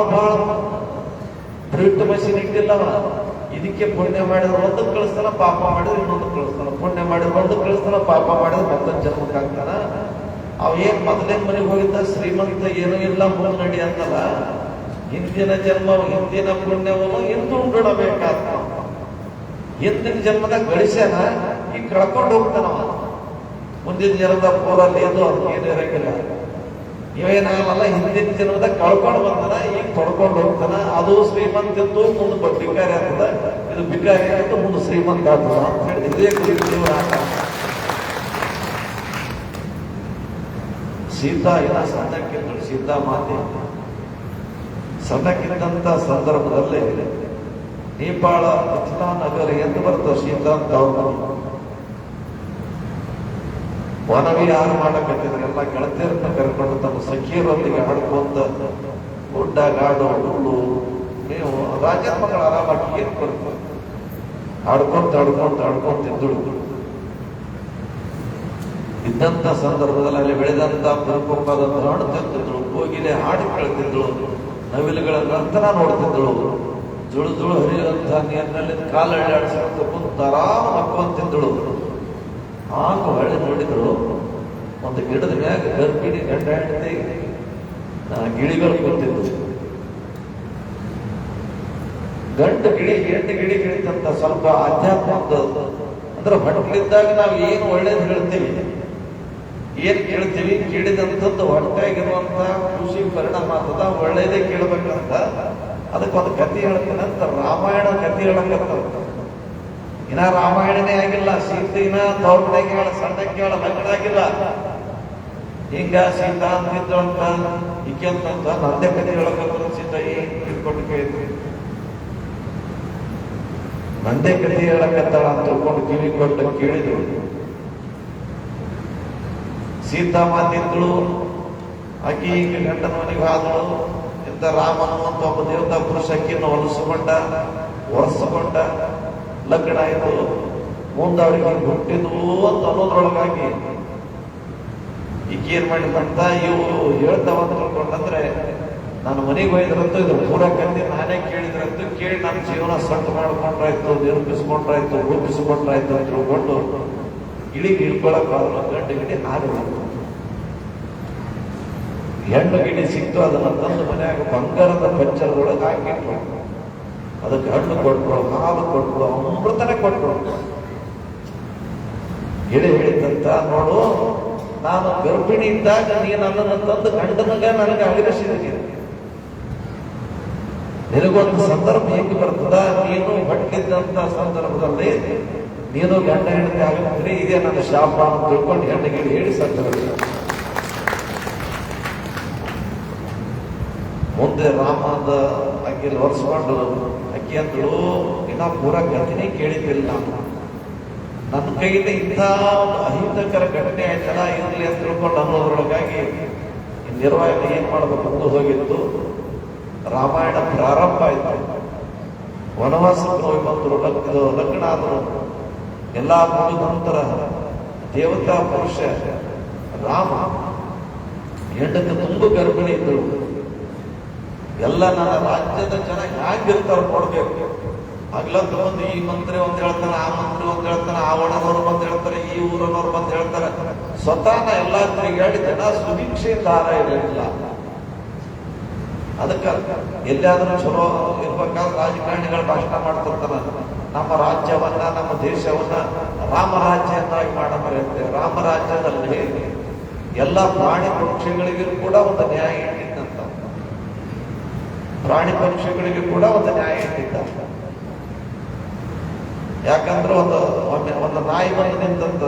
ಪ್ರಿಂಟ್ ಮಷೀನ್ ಇಟ್ಟಿಲ್ಲವ. ಇದಕ್ಕೆ ಪುಣ್ಯ ಮಾಡಿದ್ರೆ ಒಂದಕ್ಕೆ ಕಳಿಸ್ತಾನ, ಪಾಪ ಮಾಡಿದ್ರೆ ಇನ್ನೊಂದಕ್ಕೆ ಕಳಿಸ್ತಾನ, ಪುಣ್ಯ ಮಾಡಿದ್ರೆ ಒಂದಕ್ಕೆ ಕಳಿಸ್ತಾನ, ಪಾಪ ಮಾಡಿದ್ರೆ ಮತ್ತೊಂದು ಜನ್ಮಕ್ಕೆ ಹಾಕ್ತಾನ. ಅವ ಏನ್ ಮೊದಲನೇ ಮನೆಗೆ ಹೋಗಿದ್ದ ಶ್ರೀಮಂತ ಏನೂ ಇಲ್ಲ ಮುಂದೆ ನಡಿ ಅಂತಲ್ಲ, ಹಿಂದಿನ ಜನ್ಮ ಹಿಂದಿನ ಪುಣ್ಯವನ್ನು ಹಿಂದುಂಡಬೇಕಾದ. ಹಿಂದಿನ ಜನ್ಮದಾಗ ಗಳಿಸ್ಯಾನ, ಈಗ ಕಳ್ಕೊಂಡು ಹೋಗ್ತಾನವ. ಮುಂದಿನ ಜನ್ಮದ ಪೂರಲ್ಲಿ ಏನು ಅದಕ್ಕೇನು ಇರಂಗಿಲ್ಲ. ಇವೇನಾಗಲ್ಲ, ಹಿಂದಿನ ಜನ್ಮದಾಗ ಕಳ್ಕೊಂಡು ಬಂದಾನ, ಈಗ ತೊಡ್ಕೊಂಡು ಹೋಗ್ತಾನ. ಅದು ಶ್ರೀಮಂತಿದ್ದು ಮುಂದೆ ಬಿಕಾರಿ ಆಗ್ತದ, ಇದು ಬಿಕಾರಿ ಆಗಿದ್ದು ಮುಂದೆ ಶ್ರೀಮಂತ ಆಗ್ತದ ಅಂತ ಹೇಳಿ ಇದೇ ಕುರಿತು ಆಟ. ಸೀತಾ ಇಲ್ಲ ಸಣ್ಣಕ್ಕಿದ್ದಳು, ಸೀತಾ ಮಾತೆ ಸಣ್ಣಕ್ಕಿದ್ದಂತ ಸಂದರ್ಭದಲ್ಲಿ ನೇಪಾಳ ಮಿಥಿಲಾ ನಗರ ಎಂದು ಬರ್ತದೆ ಸೀತಾ ಅಂತ ಅವರು ವನವಿಹಾರ ಮಾಡಕತ್ತಿದ್ರು. ಎಲ್ಲ ಗೆಳತಿಯರನ್ನ ಕರ್ಕೊಂಡು ತಮ್ಮ ಸಖಿಯರೊಂದಿಗೆ ಆಡ್ಕೊಂತ ಗುಡ್ಡ ಗಾಡು ಹುಲ್ಲು, ನೀವು ರಾಜನ ಮಗಳು ಆರಾಮಾಗಿ ಏನ್ ಕೊಡ್ತಾರೆ, ಆಡ್ಕೊಂತಿದ್ದಳು. ಇದ್ದಂತ ಸಂದರ್ಭದಲ್ಲಿ ಅಲ್ಲಿ ಬೆಳೆದಂತ ಪುರುಪದ ಹಣ್ಣು ತಿಂತಿದ್ದಳು, ಕೋಗಿಲೆ ಹಾಡು ಕೇಳ್ತಿದ್ದಳು, ನವಿಲುಗಳ ನಂತರ ನೋಡ್ತಿದ್ದಳು. ಜುಳು ಹರಿಯುವಂತಹ ನೀರಿನಲ್ಲಿ ಕಾಲಳ್ಳಿ ಕುಂತ ಆರಾಮ ಮಕ್ಕೊಂತಿದ್ದಳು. ಆಗ ಹೊಳೆ ನೋಡಿದ್ರು, ಒಂದು ಗಿಡದ ಮ್ಯಾಗ ಗರ್ಭಿಣಿ ಗಂಡ ಹೆಂಡತಿ ಗಿಳಿಗಳು ಕೂತಿದ್ವು. ಗಂಡು ಗಿಳಿ ಹೆಣ್ಣು ಗಿಳಿ ಗಿಳಿತಂತ ಸ್ವಲ್ಪ ಆಧ್ಯಾತ್ಮ ಅಂದ್ರೆ ಹೊಟ್ಟಲಿದ್ದಾಗ ನಾವು ಏನು ಒಳ್ಳೇದು ಹೇಳ್ತೀವಿ, ಏನ್ ಕೇಳ್ತೀವಿ, ಕೇಳಿದಂಥದ್ದು ಹೊಟ್ಟೆಗಿರುವಂತ ಖುಷಿ ಪರಿಣಾಮ ಆಗ್ತದ, ಒಳ್ಳೇದೇ ಕೇಳ್ಬೇಕಂತ. ಅದಕ್ಕೊಂದು ಕಥೆ ಹೇಳ್ತೀನಿ ಅಂತ ರಾಮಾಯಣ ಕಥೆ ಹೇಳಕತ್ತ. ಇನ್ನ ರಾಮಾಯಣನೇ ಆಗಿಲ್ಲ, ಸೀತೆನ ತವ್ರನೆಗೆ ಹೇಳ, ಸಣ್ಣಕ್ಕೆ ಹೇಳ, ಲಗ್ನ ಆಗಿಲ್ಲ. ಹಿಂಗ ಸೀತಾ ಅಂತಿದ್ದಂತ ಈಕೆ ಅಂತಂತ ನಂದೇ ಕಥೆ ಹೇಳಕತ್ತ. ಸೀತಾ ಇಟ್ಕೊಂಡು ಕೇಳಿದ್ವಿ, ನಂದೇ ಕಥೆ ಹೇಳಕತ್ತಾಳ ಅಂತ ತಿಳ್ಕೊಂಡು ಕಿವಿ ಕೊಟ್ಟು ಕೇಳಿದ್ರು. ಸೀತಾ ಮಾತಿದ್ಳು, ಆಕಿ ಈಗ ಗಂಡನ ಮನೆಗೆ ಆದಳು. ಇಂಥ ರಾಮನು ಅಂತ ಒಬ್ಬ ದೇವತಾ ಪುರುಷ ಅಕ್ಕಿಯನ್ನು ಒರೆಸ್ಕೊಂಡ ಲಗ್ನ ಆಯಿತು. ಮುಂದೆ ಅವರಿಗೆ ಹುಟ್ಟಿದ್ವು ಅಂತ ಅನ್ನೋದ್ರೊಳಗಾಗಿ ಈಗ ಏನ್ ಮಾಡಿದಂತ ಇವು ಹೇಳ್ತಾವಂತ ತಿಳ್ಕೊಂಡಂದ್ರೆ, ನಾನು ಮನೆಗೆ ಹೋಯ್ದ್ರಂತೂ ಇದು ಪೂರ ಕತ್ತಿ ನಾನೇ ಕೇಳಿದ್ರಂತೂ ಕೇಳಿ ನನ್ನ ಜೀವನ ಸಟ್ಟು ಮಾಡ್ಕೊಂಡ್ರಾಯ್ತು, ನಿರೂಪಿಸ್ಕೊಂಡ್ರಾಯ್ತು, ರೂಪಿಸ್ಕೊಂಡ್ರಾಯ್ತು ಅಂತ ತಿಳ್ಕೊಂಡು ಇಳಿಗೆ ಇಳ್ಕೊಳಕ್ಕಾಗಲ್ಲ. ಗಂಡು ಗಿಡಿ ಹಾಲು ಹೆಣ್ಣು ಗಿಡಿ ಸಿಕ್ತು, ಅದನ್ನ ತಂದು ಮನ್ಯಾಗ ಬಂಗಾರದ ಪಂಚರದೊಳಗೆ ಹಾಕಿಟ್ರು. ಅದಕ್ಕೆ ಹಣ್ಣು ಕೊಟ್ರು, ಹಾಲು ಕೊಟ್ರು, ಅಮೃತನೇ ಕೊಟ್ರು. ಹೇಳಿದಂತ, ನೋಡು, ನಾನು ಗರ್ಭಿಣಿ ಇದ್ದಾಗ ನೀನು ನನ್ನನ್ನು ತಂದು ಗಂಡನಿಗೆ ನನಗೆ ಅಗಲಿಸಿದ. ನಿನಗೊಂದು ಸಂದರ್ಭ ಹೆಂಗೆ ಬರ್ತದ, ನೀನು ಹೊಟ್ಟಿದ್ದಂತ ಸಂದರ್ಭದಲ್ಲಿ ನೀನು ಗಂಡ ಹೆಂಡತಿ ಆಗತ್ತೀರಿ, ಇದೇ ನನ್ನ ಶಾಪ ಅಂತ ತಿಳ್ಕೊಂಡು ಹೆಣ್ಣಿಗೆ ಹೇಳಿ ಸತ್ತರು. ಮುಂದೆ ರಾಮದ ಅಕ್ಕಿಯಲ್ಲಿ ಒರೆಸ್ಕೊಂಡು ಅಕ್ಕಿ ಅಂದಳು, ಇನ್ನ ಪೂರ ಗತಿನೇ ಕೇಳಿದ್ದಿಲ್ಲ, ನನ್ನ ಕೈಯಿಂದ ಇಂಥ ಒಂದು ಅಹಿತಕರ ಘಟನೆ ಆಯ್ತಲ್ಲ, ಇರಲಿ ಅಂತ ತಿಳ್ಕೊಂಡು ಅನ್ನೋದ್ರೊಳಗಾಗಿ ನಿರ್ವಹಣೆ ಏನ್ ಮಾಡ್ಬೇಕಂತ ಹೋಗಿತ್ತು. ರಾಮಾಯಣ ಪ್ರಾರಂಭ ಆಯ್ತು. ವನವಾಸಕ್ಕೆ ಹೋಗಿ ಬಂದರು, ಲಗ್ನ ಆದರು. ಎಲ್ಲಾ ಮುಗಿದ ನಂತರ ದೇವತಾ ಪುರುಷ ರಾಮ ಹೆಂಡತಿ ತುಂಬ ಗರ್ಭಿಣಿ ಇದ್ದಳು. ಎಲ್ಲ ನನ್ನ ರಾಜ್ಯದ ಜನ ಹ್ಯಾಂಗಿರ್ತಾರ ನೋಡ್ಬೇಕು. ಹಗ್ಲಂತ ಬಂದು ಈ ಮಂತ್ರಿ ಒಂದ್ ಹೇಳ್ತಾನೆ, ಆ ಮಂತ್ರಿ ಒಂದ್ ಹೇಳ್ತಾನೆ, ಆ ಒಣನವ್ರು ಬಂದ್ ಹೇಳ್ತಾರೆ, ಈ ಊರನವ್ರು ಬಂದ್ ಹೇಳ್ತಾರೆ. ಸ್ವತಃ ಎಲ್ಲಾ ತಿರುಗಾಡಿ ಜನ ಸುಭಿಕ್ಷೆಯಿಂದ ಆಹಾರ ಇರಲಿಲ್ಲ. ಅದಕ್ಕ ಎಲ್ಲಾದ್ರೂ ಚಲೋ ಇರ್ಬೇಕಾದ್ರೆ ರಾಜಕಾರಣಿಗಳು ಭಾಷಣ ಮಾಡ್ತಿರ್ತಾರ, ನಮ್ಮ ರಾಜ್ಯವನ್ನ, ನಮ್ಮ ದೇಶವನ್ನ ರಾಮರಾಜ್ಯವನ್ನಾಗಿ ಮಾಡಬಾರದು. ರಾಮರಾಜ್ಯದಲ್ಲಿ ಎಲ್ಲ ಪ್ರಾಣಿ ಪಕ್ಷಿಗಳಿಗೂ ಕೂಡ ಒಂದು ನ್ಯಾಯ ಇಟ್ಟಿದ್ದಂತ, ಪ್ರಾಣಿ ಪಕ್ಷಿಗಳಿಗೂ ಕೂಡ ಒಂದು ನ್ಯಾಯ ಇಟ್ಟಿದ್ದ. ಯಾಕಂದ್ರೆ ಒಂದು ನಾಯಿ ಬಂದು ನಿಂತಂತ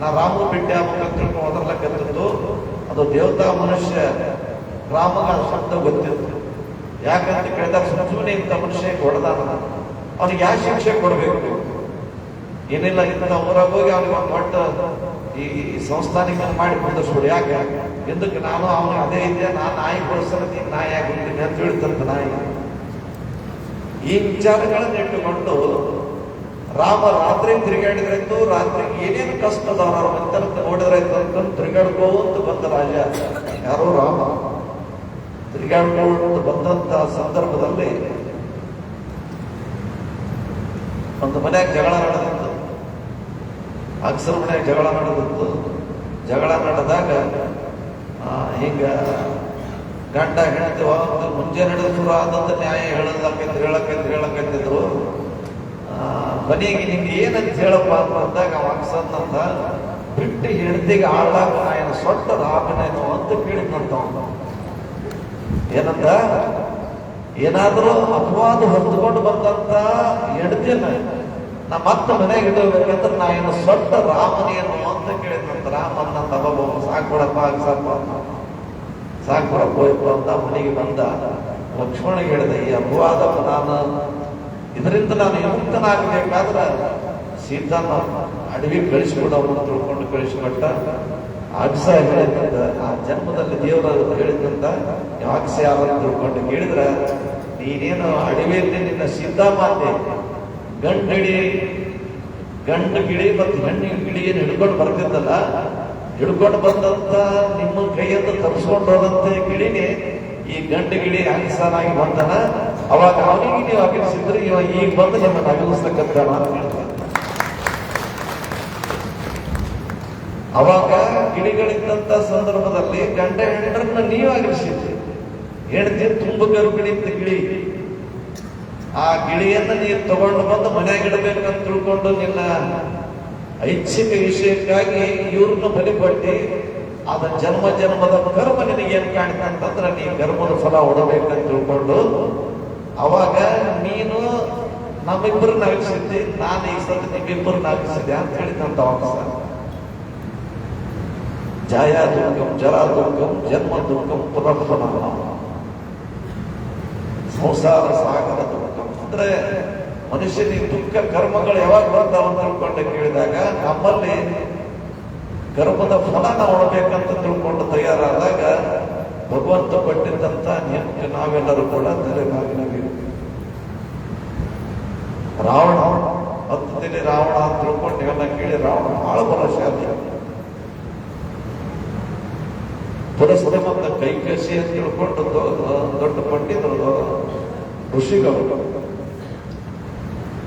ನಾ ರಾಮನ ಭೇಟಿ ಆಗ್ಬೇಕಂತ ತಿಳ್ಕೊಂಡು ಒದರ್ಲಕ್ಕಂಥದ್ದು ಅದು ದೇವತಾ ಮನುಷ್ಯ ರಾಮಗ ಶಬ್ದ ಗೊತ್ತಿತ್ತು. ಯಾಕಂತ ಕೇಳಿದಾಗ ಸುಮ್ಮನೆ ಇಂಥ ಮನುಷ್ಯ ಹೊಡೆದಾನ, ಅವನಿಗೆ ಯಾವ ಶಿಕ್ಷೆ ಕೊಡಬೇಕು? ಏನಿಲ್ಲ, ಇಂಥ ಊರಾಗ ಹೋಗಿ ಅವನಿಗೆ ಒಂದು ದೊಡ್ಡ ಈ ಸಂಸ್ಥಾನಿಕ ಮಾಡಿ ಕುಂದಿಸ್ಬಿಡು. ಯಾಕೆ ಎಂದಕ್ಕೆ ನಾನು ಅವನಿಗೆ ಅದೇ ಇದೆಯಾ, ನಾನು ನಾಯಿ ಕೊಡಿಸಲು ನೀನು ನಾಯಿ ಆಗಿರ್ತೀನಿ ಅಂತ ಹೇಳ್ತಂತ ನಾಯಿ. ಈ ವಿಚಾರಗಳನ್ನು ಇಟ್ಟುಕೊಂಡು ರಾಮ ರಾತ್ರಿ ತಿರುಗಾಡಿದ್ರಾಯ್ತು, ರಾತ್ರಿ ಏನೇನು ಕಷ್ಟದವರ ಮಂತನಕ ನೋಡಿದ್ರಾಯ್ತು ಅಂತ ತಿರುಗಾಡ್ಕೋಂತ ಬಂದ ರಾಜ ಯಾರೋ ರಾಮ. ತಿರುಗಾಡ್ಕೊಂಡು ಬಂದಂತ ಸಂದರ್ಭದಲ್ಲಿ ಒಂದು ಮನ್ಯಾಗ ಜಗಳ ನಡೆದಿತ್ತು. ಅಕ್ಸರ ಮನ್ಯಾಗ ಜಗಳ ನಡೆದಿತ್ತು. ಜಗಳ ನಡೆದಾಗ ಈಗ ಗಂಡ ಹೆಂಡತಿ ಮುಂಜೆ ನಡೆದ ಶುರು ಆದಂತ ನ್ಯಾಯ ಹೇಳಕಂತಿದ್ರು. ಮನೆಗೆ ನಿಮ್ಗೆ ಏನಂತ ಹೇಳಪ್ಪ ಅಂತಂದಾಗ ಅಕ್ಸರ್ನಂತ ಬಿಟ್ಟು ಹೆಂಡತಿಗೆ ಆಳಾಗ ನಾಯನ ಸೊಟ್ಟ ರಾಮನೇನು ಅಂತ ಕೇಳಿದ್ನಂತ. ಏನಂತ ಏನಾದ್ರೂ ಅಪವಾದ ಹೊರದುಕೊಂಡು ಬಂದಂತ ಹೆಂಡತಿನ ನಾ ಮತ್ತೆ ಮನೆಗೆ ಇಡಬೇಕಂದ್ರೆ ನಾ ಏನು ಸೊಟ್ಟ ರಾಮನೇನು ಅಂತ ಕೇಳಿದ್ನಂತ. ರಾಮನ್ನ ತಗೋ ಸಾಕ್ಬಿಡಪ್ಪ ಸಾಕ್ಬಿಡಪ್ಪ ಹೋಯ್ತು ಅಂತ ಮನೆಗೆ ಬಂದ. ಲಕ್ಷ್ಮಣಿಗೆ ಹೇಳಿದೆ, ಈ ಅಪವಾದ ನಾನು ಇದರಿಂದ ನಾನು ವಿಮುಕ್ತನಾಗಬೇಕಾದ್ರೆ ಸೀತಾನ ಅಡವಿ ಕಳಿಸ್ಬಿಡೋನು ತಿಳ್ಕೊಂಡು ಕಳಿಸ್ಕೊಟ್ಟ. ಅಗ್ಸ ಹೇಳಿದಂತ ಆ ಜನ್ಮದಲ್ಲಿ ದೇವರು ಹೇಳಿದಂತ ಅಗ್ಸ ಯಾರು ತಿಳ್ಕೊಂಡು ಕೇಳಿದ್ರೆ, ನೀನೇನು ಅಡವಿಯಲ್ಲಿ ನಿನ್ನ ಸೀತಾಮಾತೆ ಗಂಡು ಗಿಳಿ ಮತ್ತು ಹೆಣ್ಣಿನ ಗಿಳಿ ಏನು ಹಿಡ್ಕೊಂಡು ಬರ್ತಿದ್ದಲ್ಲ, ಹಿಡ್ಕೊಂಡು ಬಂದಂತ ನಿಮ್ಮ ಕೈಯಿಂದ ತಪ್ಪಿಸ್ಕೊಂಡು ಹೋದಂತೆ ಗಿಳಿನೇ ಈ ಗಂಡು ಗಿಳಿ ಅಗ್ಸನಾಗಿ ಬಂದನ. ಅವಾಗ ಅವನಿಗೆ ನೀವು ಅಗಿಸಿದ್ರೆ ಇವ ಈಗ ಬಂದು ನಿಮ್ಮನ್ನು ಅಗಿಸ್ತಕ್ಕಂಥವ ಅಂತ ಹೇಳ್ತಾರೆ. ಅವಾಗ ಗಿಳಿಗಳಿದ್ದಂತ ಸಂದರ್ಭದಲ್ಲಿ ಗಂಡ ಹೆಂಡರನ್ನ ನೀವು ಅಗಿಸಿದ್ರಿ. ಹೆಂಡತಿ ತುಂಬ ಗರ್ಭಿಣಿ ಇತ್ತು ಗಿಳಿ. ಆ ಗಿಳಿಯನ್ನ ನೀವು ತಗೊಂಡು ಬಂದು ಮನೆಯಾಗ ಇಡಬೇಕಂತ ತಿಳ್ಕೊಂಡು ನಿನ್ನ ಐಚ್ಛಿಕ ವಿಷಯಕ್ಕಾಗಿ ಇವ್ರನ್ನ ಬಲಿಪಟ್ಟಿ ಅದ ಜನ್ಮದ ಕರ್ಮ ನಿನಗೆ ಏನ್ ಕಾಣ್ತ ಅಂತಂದ್ರೆ ನೀ ಕರ್ಮದ ಫಲ ಹೊಡಬೇಕಂತ ತಿಳ್ಕೊಂಡು ಅವಾಗ ನೀನು ನಮ್ಮಿಬ್ಬರನ್ನ ಅಗಿಸಿದ್ದಿ, ನಾನು ಈ ಸತಿ ನಿಮ್ಮಿಬ್ಬರನ್ನ ಅಗಿಸಿದೆ ಅಂತ ಹೇಳಿದಂತ ವಾಪಸ. ಜಾಯಾ ದುಃಖಂ ಜರಾ ದುಃಖಂ ಜನ್ಮ ದುಃಖಂ ಪುನಃ ಸಂಸಾರ ಸಾಗರ ದುಃಖಂ. ಅಂದ್ರೆ ಮನುಷ್ಯನಿಗೆ ದುಃಖ ಕರ್ಮಗಳು ಯಾವಾಗ ಬರ್ತಾವ ಅಂತ ತಿಳ್ಕೊಂಡು ಕೇಳಿದಾಗ ನಮ್ಮಲ್ಲಿ ಕರ್ಮದ ಫಲ ನಾವು ಹೊಡಬೇಕಂತ ತಿಳ್ಕೊಂಡು ತಯಾರಾದಾಗ ಭಗವಂತ ಕೊಟ್ಟಿದ್ದಂತ ನಿಯಮಕ್ಕೆ ನಾವೆಲ್ಲರೂ ಕೂಡ ತಲೆಬಾಗಿನಾಗಿ ರಾವಣ ಹತ್ತದಲ್ಲಿ ರಾವಣ ಅಂತ ತಿಳ್ಕೊಂಡು ನೀವೆಲ್ಲ ಕೇಳಿ ರಾವಣ ಬಹಳ ಬಲಶಾಲಿ. ಪುರಸ್ತೆ ಮತ್ತು ಕೈಕಸಿ ಅಂತ ತಿಳ್ಕೊಂಡು ದೊಡ್ಡ ಪಂಡಿತರು ಋಷಿಗಳು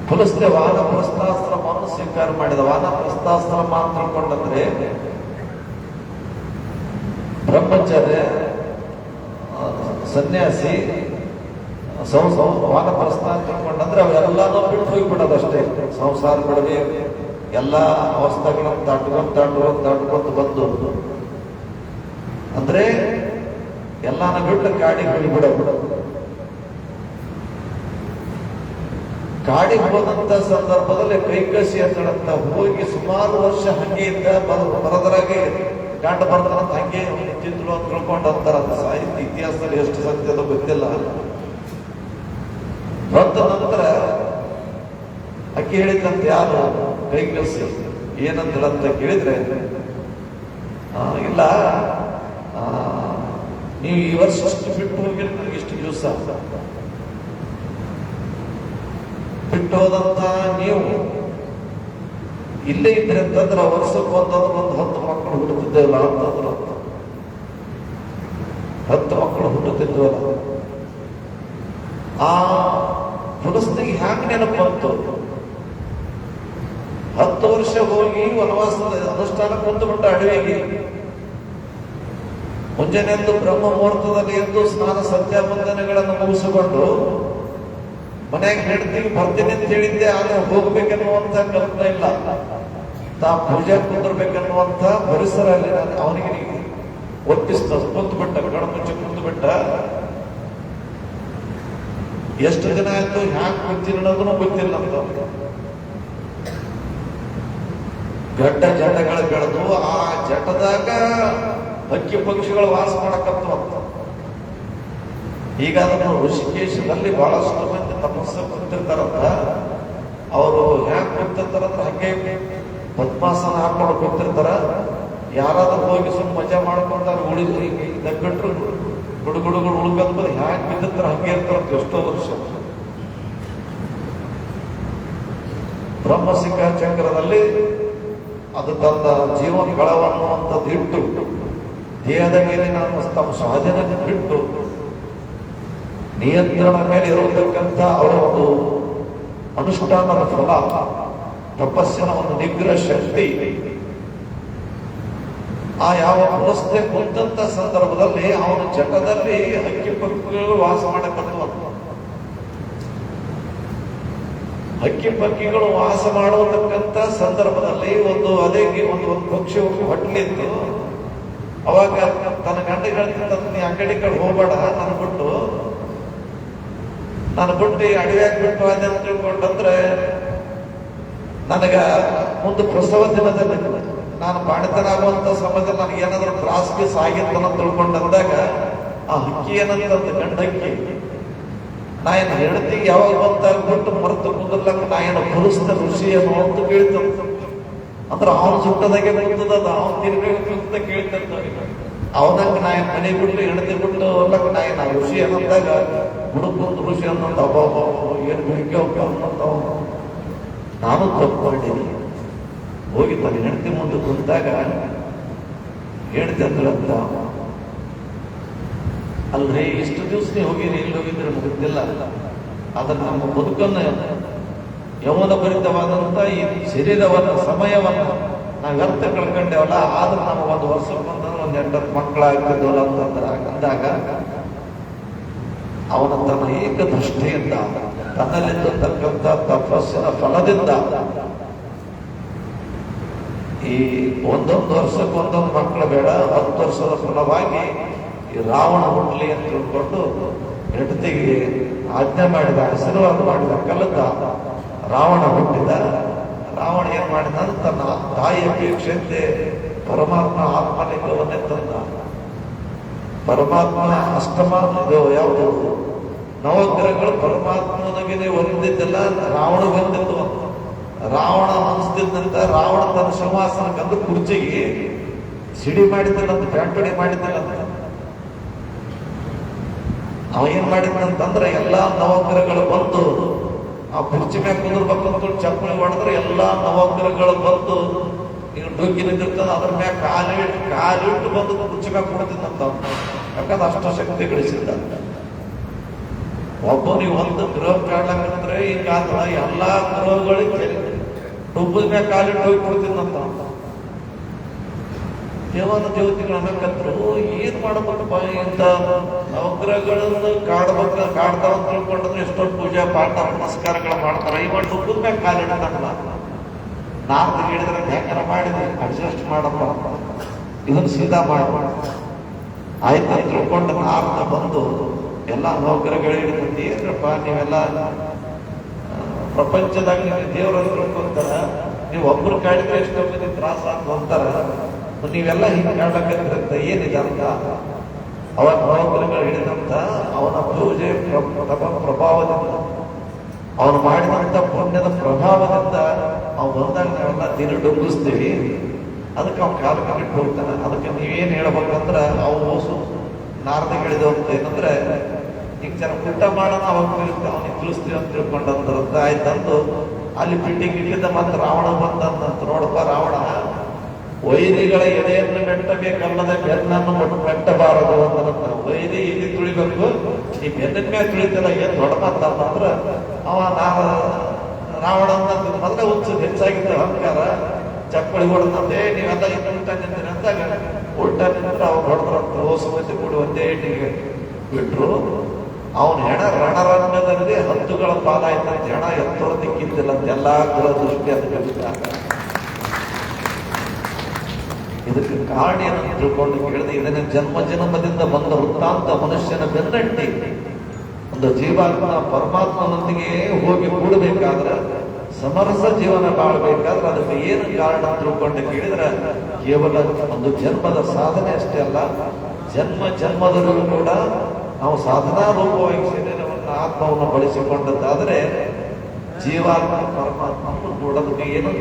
ಪುಲಸ್ತೆ ವಾನಪ್ರಸ್ಥಾಶ್ರಮವನ್ನು ಸ್ವೀಕಾರ ಮಾಡಿದ. ವಾನಪ್ರಸ್ಥಾಶ್ರಮ ಅಂತ ತಿಳ್ಕೊಂಡಂದ್ರೆ ಬ್ರಹ್ಮಚರ್ಯ, ಸನ್ಯಾಸಿ, ವಾನಪ್ರಸ್ಥ ಅಂತ ತಿಳ್ಕೊಂಡಂದ್ರೆ ಅವೆಲ್ಲಾನು ಬಿಟ್ಟು ಹೋಗ್ಬಿಡೋದಷ್ಟೇ. ಸಂಸಾರ ಬಿಡದೆ ಎಲ್ಲ ಅವಸ್ಥೆಗಳನ್ನು ದಾಟ್ಕೊಂತ ಬಂದು ಅಂದ್ರೆ ಎಲ್ಲಾನ ಬಿಟ್ಟು ಕಾಡಿಗೆ ಹೋಗಿಬಿಡೋದು. ಕಾಡಿಗೆ ಹೋದಂತ ಸಂದರ್ಭದಲ್ಲಿ ಕೈಕಸಿ ಅಂತ ಹೋಗಿ ಸುಮಾರು ವರ್ಷ ಹಂಗೆ ಇದ್ದ ಬರದ್ರಾಗೆ ಗಂಡ ಬರ್ತಾರಂತ ಹಂಗೆ ನಿಂತಿದ್ರು ಅಂತ ತಿಳ್ಕೊಂಡು ಅಂತಾರ. ಸಾಹಿತ್ಯ ಇತಿಹಾಸದಲ್ಲಿ ಎಷ್ಟು ಸತ್ಯದ ಗೊತ್ತಿಲ್ಲ. ಬಂದ ನಂತರ ಅಕ್ಕಿ ಹೇಳಿದಂತ ಯಾರು ಕೈಕಸಿ ಏನಂತ ಹೇಳಂತ ಕೇಳಿದ್ರೆ, ಇಲ್ಲ ನೀವು ಈ ವರ್ಷ ಬಿಟ್ಟು ಹೋಗಿ ನನಗೆ ಇಷ್ಟು ದಿವಸ ಬಿಟ್ಟು ಹೋದಂತ ನೀವು ಇಲ್ಲೇ ಇದ್ರೆ ಅಂತಂದ್ರೆ ವರ್ಷಕ್ಕೆ ಒಂದು 10 ಮಕ್ಕಳು ಹುಟ್ಟುತ್ತಿದ್ದೇವಲ್ಲ ಅಂತಂದ್ರು. 10 ಮಕ್ಕಳು ಹುಟ್ಟುತ್ತಿದ್ವಲ್ಲ. ಆ ಪುಲಸ್ತಿಗೆ ಹ್ಯಾಂಗ ನೆನಪು ಬಂತು? 10 ವರ್ಷ ಹೋಗಿ ವನವಾಸದ ಅನುಷ್ಠಾನ ಕುಂತುಬಿಟ್ಟ ಅಡವಿಗೆ. ಮುಂಜಾನೆ ಎದ್ದು ಬ್ರಹ್ಮ ಮುಹೂರ್ತದಲ್ಲಿ ಎದ್ದು ಸ್ನಾನ ಸಂಧ್ಯಾವಂದನೆಗಳನ್ನು ಮುಗಿಸಿಕೊಂಡು ಮನೆಯಾಗ ಹೇಳ್ತೀವಿ ಬರ್ತೀನಿ ಅಂತ ಹೇಳಿದ್ದೆ, ಆದ್ರೆ ಹೋಗ್ಬೇಕನ್ನುವಂತ ಕಲ್ಪನೆ ಇಲ್ಲ. ತಾ ಪೂಜೆ ಕುಂದಿರ್ಬೇಕನ್ನುವಂತ ಪರಿಸರ ಅಲ್ಲಿ ಅವನಿಗೆ ಒಪ್ಪಿಸ್ತ ಕುಂತ್ಬಿಟ್ಟ, ಕಣ್ಮುಚ್ಚಿ ಕುಂತ್ಬಿಟ್ಟ. ಎಷ್ಟು ದಿನ ಆಯ್ತು ಹ್ಯಾಂಗ್ ಗೊತ್ತಿಲ್ಲ ಅನ್ನೋದನ್ನು ಗೊತ್ತಿಲ್ಲ ಅಂತ. ಗಡ್ಡ ಜಟಗಳು ಬೆಳೆದು ಆ ಜಟದಾಗ ಹಕ್ಕಿ ಪಕ್ಷಿಗಳು ವಾಸ ಮಾಡಕತ್ವ. ಈಗ ಅದನ್ನು ಋಷಿಕೇಶದಲ್ಲಿ ಬಹಳಷ್ಟು ಮಂದಿ ತಪಸ್ಸು ಕೂತಿರ್ತಾರಂತ. ಅವರು ಹ್ಯಾಂಗ ಕೂತಿರ್ತಾರಂತ ಹಂಗೆ ಪದ್ಮಾಸನ ಹಾಕೊಂಡು ಕೂತಿರ್ತಾರ. ಯಾರಾದ್ರೂ ಹೋಗಿ ಸುಮ್ಮನೆ ಮಜಾ ಮಾಡ್ಕೊಂಡಾರ ಬಿಟ್ರು ಗುಡುಗುಡುಗಳು ಉಳ್ಕೊಂಡ್ ಹ್ಯಾಂಗ್ ಬಿದ್ದಿರ್ತಾರ ಹಂಗೆ ಇರ್ತಾರಂತ ಎಷ್ಟೋ ವರ್ಷ. ಬ್ರಹ್ಮಸಿಂಹ ಚಕ್ರದಲ್ಲಿ ಅದು ತನ್ನ ಜೀವನ ಗಳವನ್ನುವಂಥದ್ದು ಇಟ್ಟು ದೇಹದ ಮೇಲಿನ ತಮ್ಮ ಸಹಜನ ಬಿಟ್ಟು ನಿಯಂತ್ರಣ ಮೇಲೆ ಇರತಕ್ಕಂಥ ಅವರ ಒಂದು ಅನುಷ್ಠಾನದ ಫಲ, ತಪಸ್ಸಿನ ಒಂದು ನಿಗ್ರಹ ಶಕ್ತಿ, ಆ ಯಾವ ಅವಸ್ಥೆ ಕುಂತ ಸಂದರ್ಭದಲ್ಲಿ ಅವನ ಜಟದಲ್ಲಿ ಹಕ್ಕಿ ಪಕ್ಷಿಗಳು ವಾಸ ಮಾಡಕತ್ವ. ಹಕ್ಕಿ ಪಕ್ಷಿಗಳು ವಾಸ ಮಾಡತಕ್ಕಂಥ ಸಂದರ್ಭದಲ್ಲಿ ಅದೇ ಒಂದು ಪಕ್ಷಿ ಹೊಟ್ಟಲಿತ್ತು. ಅವಾಗ ತನ್ನ ಗಂಡ ಹೇಳ್ತಿದ್ದ, ನೀ ಆ ಕಡೆ ಹೋಗ್ಬೇಡ, ನಾನು ಬಿಟ್ಟು ಅಡವ್ಯಾಗ ಬಿಟ್ಟು ಅದೇ ಅಂತ ತಿಳ್ಕೊಂಡ್ರೆ ನನಗ ಒಂದು ಪ್ರಸವ ದಿನದಲ್ಲಿ ನಾನು ಬಾಣಿತನಾಗುವಂತ ಸಮಯದಲ್ಲಿ ನನಗೆ ಏನಾದ್ರೂ ತ್ರಾಸ್ಗೀಸ್ ಆಗಿತ್ತನ್ನ ತಿಳ್ಕೊಂಡಂದಾಗ ಆ ಹಕ್ಕಿ ಏನಂತ ಗಂಡ ಹಕ್ಕಿ, ನಾ ಏನು ಹೆಂಡತಿಗೆ ಯಾವಾಗ ಬಂತಾಗ್ಬಿಟ್ಟು ಮರೆತು ಕುಂದ್ರಲಕ್ಕ ನಾ ಏನು ಭರಿಸ್ತ ಋಷಿ ಏನೋ ಅಂತ ಕೇಳ್ತ. ಅಂದ್ರೆ ಅವನ ಸುಟ್ಟದಾಗೆ ಬರ್ತದ, ಅವನ್ ತಿರ್ಬೇಕು ಅಂತ ಕೇಳ್ತಂತ. ಅವನಂಗ ನಾ ಮನೆ ಬಿಟ್ಟು ಹೆಂಡತಿ ಬಿಟ್ಟು ಹೊರ್ಲಕ್ಕ ನಾ ಏನು ಋಷಿ ಅನ್ನಂದಾಗ ಹುಡುಕೊಂದು ಋಷಿ ಅನ್ನೋದು ಅಬ್ಬ ಏನು ಬೆಳಿಗ್ಗೆ ಅನ್ನೋದು. ನಾನು ತಪ್ಪು ಮಾಡೀನಿ. ಹೋಗಿ ತನ್ನ ಹೆಂಡತಿ ಮುಂದೆ ಕುಂತಾಗ ಹೆಂಡತಿ ಅಂತ, ಅಲ್ರಿ ಇಷ್ಟು ದಿವಸ ನೀವು ಹೋಗಿರಿ, ಇಲ್ಲಿ ಹೋಗಿದ್ರೆ ಮುಗಿದಿಲ್ಲ. ಅದನ್ನ ನಮ್ಮ ಬದುಕನ್ನು ಯೌವನ ಭರಿತವಾದಂತ ಈ ಶರೀರವನ್ನ ಸಮಯವನ್ನ ನಾವು ವ್ಯರ್ಥ ಕಳ್ಕೊಂಡೇವಲ್ಲ. ಆದ್ರೆ ನಮ್ಮ ಒಂದು ವರ್ಷಕ್ಕೆ ಒಂದು 8 ಮಕ್ಕಳಾಗ್ತಿದ್ವಲ್ಲ ಅಂದಾಗ ಅವನ ತನ್ನ ಏಕದೃಷ್ಟಿಯಿಂದ ತನ್ನಲ್ಲಿರ್ತಕ್ಕಂಥ ತಪಸ್ಸಿನ ಫಲದಿಂದ ಈ 1 ವರ್ಷಕ್ಕೆ 1 ಮಕ್ಕಳು ಬೇಡ, 10 ವರ್ಷದ ಫಲವಾಗಿ ಈ ರಾವಣ ಹುಟ್ಟಲಿ ಅಂತ ತಿಳ್ಕೊಂಡು ಹೆಂಡತಿಗೆ ಆಜ್ಞೆ ಮಾಡಿದ, ಆಶೀರ್ವಾದ ಮಾಡಿದ, ಕಲಿತ ರಾವಣ ಹುಟ್ಟಿದ. ರಾವಣ ಏನ್ ಮಾಡಿದ, ತನ್ನ ತಾಯಿ ಅಪೇಕ್ಷೆಯಂತೆ ಪರಮಾತ್ಮ ಆತ್ಮಲಿಂಗವನ್ನೇ ತಂದ. ಪರಮಾತ್ಮ ಅಷ್ಟಮ ಯಾವುದು ನವಗ್ರಹಗಳು ಪರಮಾತ್ಮನಿಗೆ ಹೊಂದಿದ್ದೆಲ್ಲ ರಾವಣ ಬಂದಿದ್ದು. ರಾವಣ ಅನಿಸ್ತಿದ್ದಂತ ರಾವಣ ತನ್ನ ಸಿಂಹಾಸನಕ್ಕಂದು ಕುರ್ಚಿಗೆ ಸಿಡಿ ಮಾಡಿದ್ದಲ್ಲಂತ, ಪ್ಯಾಂಟುಡಿ ಮಾಡಿದ್ದಲ್ಲಂತ. ಅವ ಏನ್ ಮಾಡಿದ್ದಂತಂದ್ರೆ ಎಲ್ಲಾ ನವಗ್ರಹಗಳು ಬಂದು ಆ ಕುರ್ಚಿ ಮ್ಯಾಗ ಕುಂದಿರ್ಬೇಕಂತ ಚಪ್ಪಲಿ ಹೊಡೆದ್ರೆ ಎಲ್ಲಾ ನವಗ್ರಹಗಳು ಬಂದು ಈಗ ಡುಗ್ಗಿ ನಿಂತಿರ್ತದ, ಅದ್ರ ಮ್ಯಾಗ ಕಾಲಿಟ್ಟು ಬಂದು ಕುರ್ಚಿ ಮ್ಯಾಗ ಕೊಡ್ತಿದ್ದಂತ. ಯಾಕಂದ್ರೆ ಅಷ್ಟ ಶಕ್ತಿ ಗಳಿಸಿದ್ದ. ಒಬ್ಬನಿಗೆ ಒಂದು ಗೃಹ ಕಾಡ್ಲಂದ್ರೆ ಈಗ ಎಲ್ಲಾ ಗೃಹಗಳಿಗೆ ಡುಬ್ಬದ ಮ್ಯಾಗ ಕಾಲಿಟ್ಟು ಹೋಗಿ ಕೊಡ್ತಿದ್ದಂತ. ದೇವನ ದೇವತೆಗಳು ಅನ್ನಕತ್ರು, ಏನ್ ಮಾಡಬೇಕಪ್ಪ ಇಂಥ ನವಗ್ರಹಗಳನ್ನು ಕಾಡ್ತಾವ ಅಂತ ತಿಳ್ಕೊಂಡ್ರೆ ಎಷ್ಟೊಂದು ಪೂಜೆ ಪಾಠ ನಮಸ್ಕಾರಗಳು ಮಾಡ್ತಾರ. ಇವಾಗ ಡುಬ್ಬದ ಮ್ಯಾಗ ಕಾಲಿಡ್ತಾರಲ್ಲ, ನಾರ್ದು ಹೇಳಿದ್ರೆ ಹೆಂಗಾರ ಮಾಡಿದ್ವಿ ಅಡ್ಜಸ್ಟ್ ಮಾಡಪ್ಪ, ಇದನ್ನು ಸೀದಾ ಮಾಡ ಆಯ್ತು ತಿಳ್ಕೊಂಡು ನಾರ್ದ ಬಂದು ಎಲ್ಲ ನವಗ್ರಹಗಳಿಗೆ ಏನಪ್ಪ ನೀವೆಲ್ಲ ಪ್ರಪಂಚದಾಗ ನೀವು ದೇವರ ತಿಳ್ಕೊಂತಾರ, ನೀವು ಒಬ್ರು ಕಾಡಿದ್ರೆ ಎಷ್ಟೋ ಮಂದಿ ತ್ರಾಸ ಅಂತ ಅಂತಾರ, ನೀವೆಲ್ಲ ಹಿಂಗೆ ಕಾಡ್ಲಕ್ಕಂತ ಏನಿದೆ ಅಂತ. ಅವನ ನವಗ್ರಹಗಳು ಹಿಡಿದಂತ ಅವನ ಪೂಜೆ ಪ್ರಭಾವದಿಂದ, ಅವನು ಮಾಡಿದಂತ ಪುಣ್ಯದ ಪ್ರಭಾವದಿಂದ ಅವ್ನು ಬಂದಾಗ ನಾವೆಲ್ಲ ದಿನ ಡುಂಬಿಸ್ತೀವಿ. ಅದಕ್ಕೆ ಅವ್ನ ಕಾಲಕ್ಕೆ ಬಿಟ್ಟು ಹೋಗ್ತಾನೆ. ಅದಕ್ಕೆ ನೀವೇನ್ ಹೇಳ್ಬೇಕಂದ್ರ ಅವು ನಾರ್ದ ಹೇಳಿದವಂತ ಏನಂದ್ರೆ, ಈಗ ಜನ ಊಟ ಮಾಡೋಣ ಅವನಿಗೆ ತಿಳಿಸ್ತೀವಿ ಅಂತ ತಿಳ್ಕೊಂಡಂತ ಆಯ್ತಂದು ಅಲ್ಲಿ ಬಿಲ್ಡಿಂಗ್ ಇಟ್ಟಿದ್ದ. ಮತ್ತೆ ರಾವಣ ಬಂದಂತ, ನೋಡಪ್ಪ ರಾವಣ ವೈರಿಗಳ ಎದೆಯನ್ನು ಮೆಟ್ಟಬೇಕಲ್ಲದೆ ಬೆನ್ನನ್ನು ಮೆಟ್ಟಬಾರದು ಅಂತ. ವೈರಿ ಇಲ್ಲಿ ತುಳಿಬೇಕು, ಈ ಬೆನ್ನಿನ ಮೇಲೆ ತುಳಿತಲ್ಲ, ಏನ್ ದೊಡ್ಡ ಮಾತಂದ್ರ ಅವ ರಾವಣನ ಮೊದಲೇ ಹುಚ್ಚು ಹೆಚ್ಚಾಗಿದ್ದ ಅಹಂಕಾರ. ಚಪ್ಪಳಿ ಹೊಡೆದಂತೆ ನೀವೆಲ್ಲ ಇನ್ನು ಉಲ್ಟಾ ನಿಂತೀರಿ ಅಂದಾಗ ಉಲ್ಟಾ ನಿಂತ್ರೆ ಅವ್ರು ಹೊಡೆದ್ರಂತ. ಹೋಸು ಮಂದಿ ಕೂಡ ಒಂದೇ ಏಟಿಗೆ ಬಿಟ್ರು. ಅವನ ಹೆಣ ರಣರಂಗದಲ್ಲಿ ಹತ್ತುಗಳ ಪಾಲಾಯ್ತಂತ. ಹೆಣ ಎತ್ತೋಳ ದಿಕ್ಕಿದ್ದಿಲ್ಲ ಅಂತ ಎಲ್ಲಾ ದೃಷ್ಟಿ ಅಂತ. ಇದಕ್ಕೆ ಕಾರಣ ಏನಂತ ತಿಳ್ಕೊಂಡು ಕೇಳಿದೆ, ಇದನ್ನ ಜನ್ಮದಿಂದ ಬಂದ ವೃತ್ತಾಂತ ಮನುಷ್ಯನ ಬೆನ್ನಟ್ಟಿ ಒಂದು ಜೀವಾತ್ಮ ಪರಮಾತ್ಮನೊಂದಿಗೆ ಹೋಗಿ ಕೂಡಬೇಕಾದ್ರೆ ಸಮರಸ ಜೀವನ ಬಾಳ್ಬೇಕಾದ್ರೆ ಅದಕ್ಕೆ ಏನು ಕಾರಣ ತಿಳ್ಕೊಂಡು ಕೇಳಿದ್ರೆ ಕೇವಲ ಒಂದು ಜನ್ಮದ ಸಾಧನೆ ಅಷ್ಟೇ ಅಲ್ಲ, ಜನ್ಮ ಜನ್ಮದಲ್ಲೂ ಕೂಡ ನಾವು ಸಾಧನಾ ರೂಪವಾಗಿ ಶರೀರವನ್ನು ಆತ್ಮವನ್ನು ಬಳಸಿಕೊಂಡದ್ದಾದರೆ ಜೀವಾತ್ಮ ಪರಮಾತ್ಮನು ಕೂಡ ಅದಕ್ಕೆ ಏನು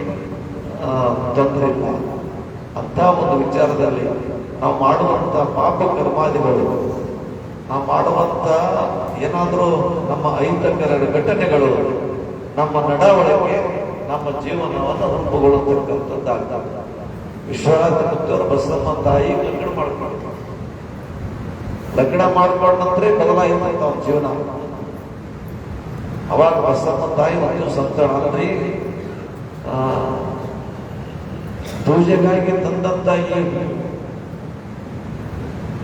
ತೊಂದರೆ ಇಲ್ಲ. ಅಂತ ಒಂದು ವಿಚಾರದಲ್ಲಿ ನಾವು ಮಾಡುವಂತ ಪಾಪ ಕರ್ಮಾದಿಗಳು, ನಾವು ಮಾಡುವಂತ ಏನಾದರೂ ನಮ್ಮ ಅಹಿತಕರ ಘಟನೆಗಳು ನಮ್ಮ ನಡವಳಿಕೆ ನಮ್ಮ ಜೀವನವನ್ನು ರೂಪುಗೊಳ್ಳುತ್ತಕ್ಕಂಥದ್ದಾಗ್ತದೆ. ವಿಶ್ವನಾಥ ಮುತ್ತವರು ಬಸವಮ್ಮ ತಾಯಿ ಲಗ್ನ ಮಾಡ್ಕೊಂಡ ನಂತರ ಬದಲಾಯಿತ ಅವ್ರ ಜೀವನ. ಅವಾಗ ಬಸವಮ್ಮ ತಾಯಿ ಒಂದು ಸಂತಾನ ಅಂದ್ರೆ ಪೂಜೆಗಾಗಿ ತಂದಂತ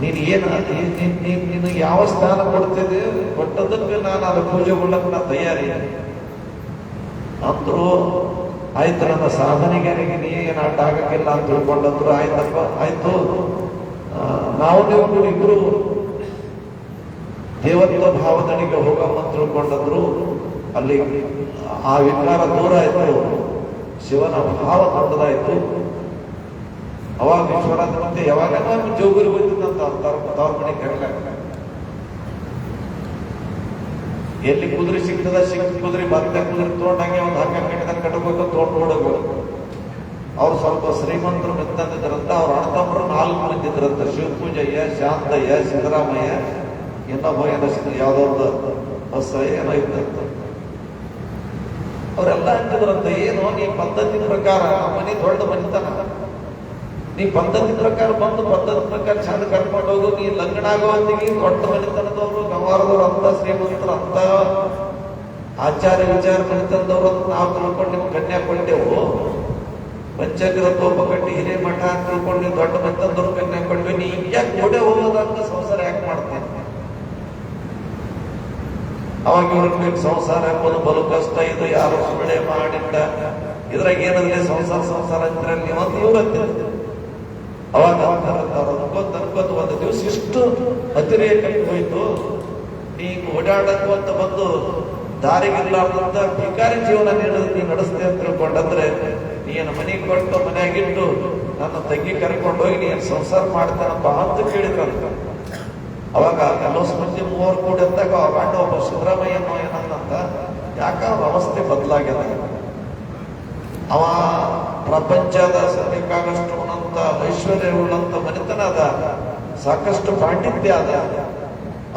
ನೀನು ನೀನು ಯಾವ ಸ್ಥಾನ ಕೊಡ್ತಿದ್ದೆ ಕೊಟ್ಟದಕ್ಕೆ ನಾನು ಅದು ಪೂಜೆಗೊಳ್ಳಕ್ಕೆ ನಾನು ತಯಾರಿ ಅಂದ್ರು. ಆಯ್ತು, ನನ್ನ ಸಾಧನೆಗೆ ನೀ ಏನು ಆಟ ಆಗಕ್ಕಿಲ್ಲ ಅಂತ ತಿಳ್ಕೊಂಡಂದ್ರು. ಆಯ್ತಪ್ಪ, ಆಯ್ತು, ನಾವು ನೀವು ಇಬ್ರು ದೇವತ್ವ ಭಾವದಣಿಗೆ ಹೋಗಮ್ಮ ಅಂತ ತಿಳ್ಕೊಂಡಂದ್ರು. ಅಲ್ಲಿ ಆ ವಿಕಾರ ದೂರ ಆಯ್ತು, ಶಿವನ ಭಾವ ದೊಡ್ಡದಾಯ್ತು. ಅವಾಗ ವಿಶ್ವನಾಥ ಮತ್ತೆ ಯಾವಾಗ ಜೋಗುರಿ ಬಂದಿದ್ದಂತ ತವ್ರ ಮನೆ ಕರೆಲ ಎಲ್ಲಿ ಕುದುರೆ ಸಿಗ್ತದ ಕುದುರೆ ಮತ್ತೆ ಕುದುರೆ ತೊಗೊಂಡಂಗೆ ಒಂದು ಹಂಗ ಕಟ್ಟಿದಾಗ ಕಟ್ಟಬೇಕು, ತೊಗೊಂಡು ಓಡಬೇಕು. ಅವ್ರು ಸ್ವಲ್ಪ ಶ್ರೀಮಂತರು ನಿಂತಿದ್ರಂತ. ಅವ್ರ ಅಣ್ಣತಮ್ಮರು 4 ಮಂದಿ ಇದ್ರಂತ. ಶಿವಪೂಜಯ್ಯ, ಶಾಂತಯ್ಯ, ಸಿದ್ದರಾಮಯ್ಯ, ಇನ್ನೊಬ್ಬ ಯಾವ್ದೋ ಒಂದು ಬಸ್ ಏನೋ ಇದ್ದಂತ. ಅವರೆಲ್ಲ ಅಂತಿದ್ರಂತ, ಏನು ನೀ ಪದ್ಧತಿ ಪ್ರಕಾರ ಮನೆ ದೊಡ್ಡ ಮನಿತನ, ನೀ ಪದ್ಧತಿ ಪ್ರಕಾರ ಬಂದು ಪದ್ಧತಿ ಪ್ರಕಾರ ಚಂದ ಕರ್ಕೊಂಡು ಹೋಗು. ನೀ ಲಗ್ನ ಆಗುವಂತಿಗೆ ದೊಡ್ಡ ಮನಿತನದವರು, ಗವಾರದವ್ರು, ಅಂತ ಶ್ರೀಮಂತರು, ಅಂತ ಆಚಾರ್ಯ ವಿಚಾರ ಮನಿತನದವ್ರು ಅಂತ ನಾವು ತಿಳ್ಕೊಂಡು ನಿಮ್ಗೆ ಕನ್ಯಾ ಕೊಂಡೆವು. ಪಂಚಗ್ರ ತೋಪ ಕಟ್ಟಿ ಹಿರೇಮಠ ಅಂತ ತಿಳ್ಕೊಂಡು ನೀವು ದೊಡ್ಡ ಮನಿತನದವ್ರು ಕನ್ಯಾ ಕೊಂಡ್ವಿ. ನೀ ಯಾಕೆ ಗೋಡೆ ಹೋಗೋದಂತ ಸಂಸಾರ ಯಾಕೆ ಮಾಡ್ತೇನೆ? ಅವಾಗ ಇವ್ರಿಗೆ ಸಂಸಾರ ಎಂಬುದು ಬಲು ಕಷ್ಟ, ಇದು ಯಾರು ಸುಳ್ಳೆ ಮಾಡಿಟ್ಟ, ಇದ್ರಾಗ ಏನಂದ್ರೆ ಸಂಸಾರ ಅಂತಿರಲ್ಲಿ ಅಂತ ಇವ್ರು ಅಂತಿದ್ರು. ಅವಾಗ ಅನ್ಕೋತ ಒಂದು ದಿವಸ ಇಷ್ಟು ಅತಿರೇಕಕ್ಕೆ ಹೋಯ್ತು. ನೀನು ಓಡಾಡಕ್ಕೆ ಅಂತ ಬಂದು ದಾರಿಗಿಲ್ಲಾರ್ದಂತ ಭಿಕಾರಿ ಜೀವನ ನೀ ನಡೆಸ್ತೆ ಅಂತ ತಿಳ್ಕೊಂಡಂದ್ರೆ ನೀನು ಮನೆಗೆ ಕೊಟ್ಟು ಮನೆಯಾಗಿಟ್ಟು ನನ್ನ ತಂಗಿ ಕರ್ಕೊಂಡು ಹೋಗಿ ನೀನು ಸಂಸಾರ ಮಾಡ್ತಾನಪ್ಪ ಅಂತ ಕೇಳಿದ್ರಂತ. ಅವಾಗ ಕೆಲವು ಮಂದಿ 3 ಕೂಡಿ ಅಂದಾಗ ಗಂಡ ಒಬ್ಬ ಸಿದ್ದರಾಮಯ್ಯನೋ ಏನಂತ, ಯಾಕ ಅವ್ರ ಅವಸ್ಥೆ ಬದಲಾಗ್ಯದ. ಅವ ಪ್ರಪಂಚದ ಬೇಕಾಗಷ್ಟು ಉನ್ನತ ಐಶ್ವರ್ಯ ಉಳ್ಳಂತ ಮನೆತನ ಅದ, ಸಾಕಷ್ಟು ಪಾಂಡಿತ್ಯ ಅದ,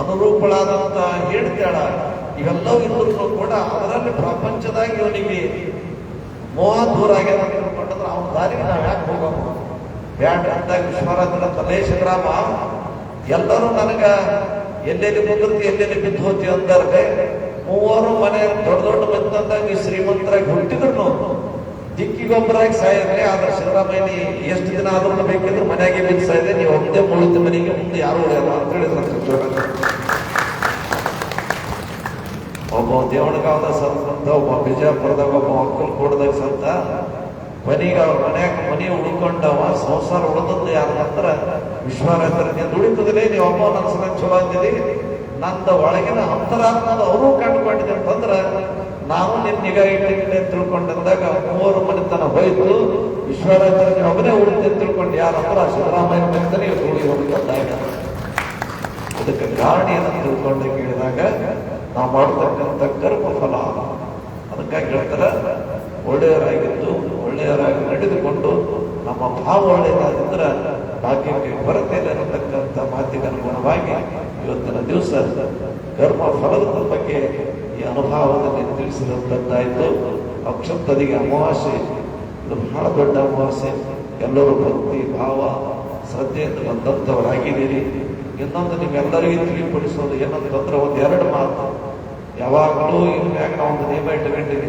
ಅನುರೂಪಳಾದಂತ ಹೇಳ್ತಾಳ, ಇವೆಲ್ಲವೂ ಇಲ್ಲೂ ಕೂಡ ಅದರಲ್ಲಿ ಪ್ರಪಂಚದಾಗ ಇವನಿಗೆ ಮೋಹ ದೂರ ಆಗ್ಯದ ಅಂತ ತಿಳ್ಕೊಂಡ್ರೆ ಅವನ ದಾರಿಗೆ ನಾವು ಯಾಕೆ ಹೋಗಮ್ಮ ಬ್ಯಾಡ ಅಂದಾಗ ವಿಶ್ವನಾಥನ ತಲೆ ಸಿದ್ದರಾಮ ಎಲ್ಲರೂ ನನಗ ಎಲ್ಲೆಲ್ಲಿ ಮುಗಿರ್ತಿ ಎಲ್ಲೆಲ್ಲಿ ಬಿದ್ದು ಹೋತಿ ಅಂದಾರೆ. 3 ಮನೆ ದೊಡ್ಡ ದೊಡ್ಡ ಬಂದಾಗ ನೀವು ಶ್ರೀಮಂತರಾಗಿ ಹುಟ್ಟಿದ್ರು ದಿಕ್ಕಿಗೊಬ್ಬರಾಗಿ ಸಾಯಿದ್ರೆ. ಆದ್ರೆ ಸಿದ್ದರಾಮಯ್ಯ ಎಷ್ಟು ದಿನ ಆದ್ರೂ ಬೇಕಿದ್ರು ಮನೆಯಾಗೆ ಬಿದ್ದು ಸಾಯಿದೆ, ನೀವು ಒಂದೇ ಮುಳಿದ ಮನೆಗೆ ಮುಂದೆ ಯಾರು ಉಳಿಯಲ್ಲ ಅಂತ ಹೇಳಿದ್ರು. ಒಬ್ಬ ದೇವಣಗಾವದ ಸಂತ, ಒಬ್ಬ ಬಿಜಾಪುರದಾಗ, ಒಬ್ಬ ಅಕ್ಕಲಕೋಟದಾಗ ಸಂತ. ಮನೆಗೆ ಅವ್ರ ಮನ್ಯಾಗ ಮನೆ ಉಳ್ಕೊಂಡವ, ಸಂಸಾರ ಉಳಿದದ್ದು ಯಾರ ಹತ್ರ ವಿಶ್ವನಾಥರ ನೀನು ದುಡಿತದಲೇ ನೀವು ಒಬ್ಬ ನನ್ನ ಸಲ ಚಲೋ ಅಂದಿದ್ದೀ, ನಂದ ಒಳಗಿನ ಅಂತರಾತ್ಮದ ಅವರು ಕಂಡುಕೊಂಡಿದ್ದೆ ಅಂತಂದ್ರ ನಾವು ನಿನ್ನ ನಿಗಾ ಇಟ್ಟಿದ್ದೀನಿ ಅಂತ ತಿಳ್ಕೊಂಡಂದಾಗ 3 ಮನೆತನ ಹೋಯ್ತು. ವಿಶ್ವನಾಥರ ನೀವು ಒಬ್ಬನೇ ಉಳಿತೆ ಅಂತ ತಿಳ್ಕೊಂಡು ಯಾರಂದ್ರ ಸಿದ್ದರಾಮಯ್ಯ ಮನೆತನ ಉಳಿ ಹೋಗ್ತಂದಾಗ ಅದಕ್ಕೆ ಕಾರಣ ಏನಂತ ತಿಳ್ಕೊಂಡು ಕೇಳಿದಾಗ ನಾವು ಮಾಡತಕ್ಕಂಥ ಕರ್ಮ ಫಲ. ಅದಕ್ಕಾಗಿ ಹೇಳ್ತಾರ, ಒಳ್ಳೆಯವರಾಗಿದ್ದು ಒಳ್ಳೆಯವರಾಗಿ ನಡೆದುಕೊಂಡು ನಮ್ಮ ಭಾವ ಒಳ್ಳೆಯದಾಗಿದ್ರೆ ಭಾಗ್ಯಕ್ಕೆ ಕೊರತೆ ಇರತಕ್ಕಂಥ ಮಾತಿಗೆ ಅನುಗುಣವಾಗಿ ಇವತ್ತಿನ ದಿವಸ ಕರ್ಮ ಫಲದ ಬಗ್ಗೆ ಈ ಅನುಭವದಲ್ಲಿ ತಿಳಿಸಿದಂತಾಯ್ತು. ಅಕ್ಷಂತದಿಗೆ ಅಮಾವಾಸ್ಯೆ, ಇದು ಬಹಳ ದೊಡ್ಡ ಅಮಾವಾಸ್ಯೆ. ಎಲ್ಲರೂ ಭಕ್ತಿ ಭಾವ ಶ್ರದ್ಧೆಯಿಂದ ಬಂದಂಥವರಾಗಿದ್ದೀರಿ. ಇನ್ನೊಂದು ನಿಮ್ಮೆಲ್ಲರಿಗೂ ತಿಳಿಪಡಿಸೋದು ಏನಂತಂದ್ರೆ 1-2 ಮಾತು ಯಾವಾಗಲೂ ಇನ್ನು ಮ್ಯಾಗ ನಾವು ಒಂದು ನಿಯಮ ಇಟ್ಕೊಂಡಿದ್ದೀವಿ.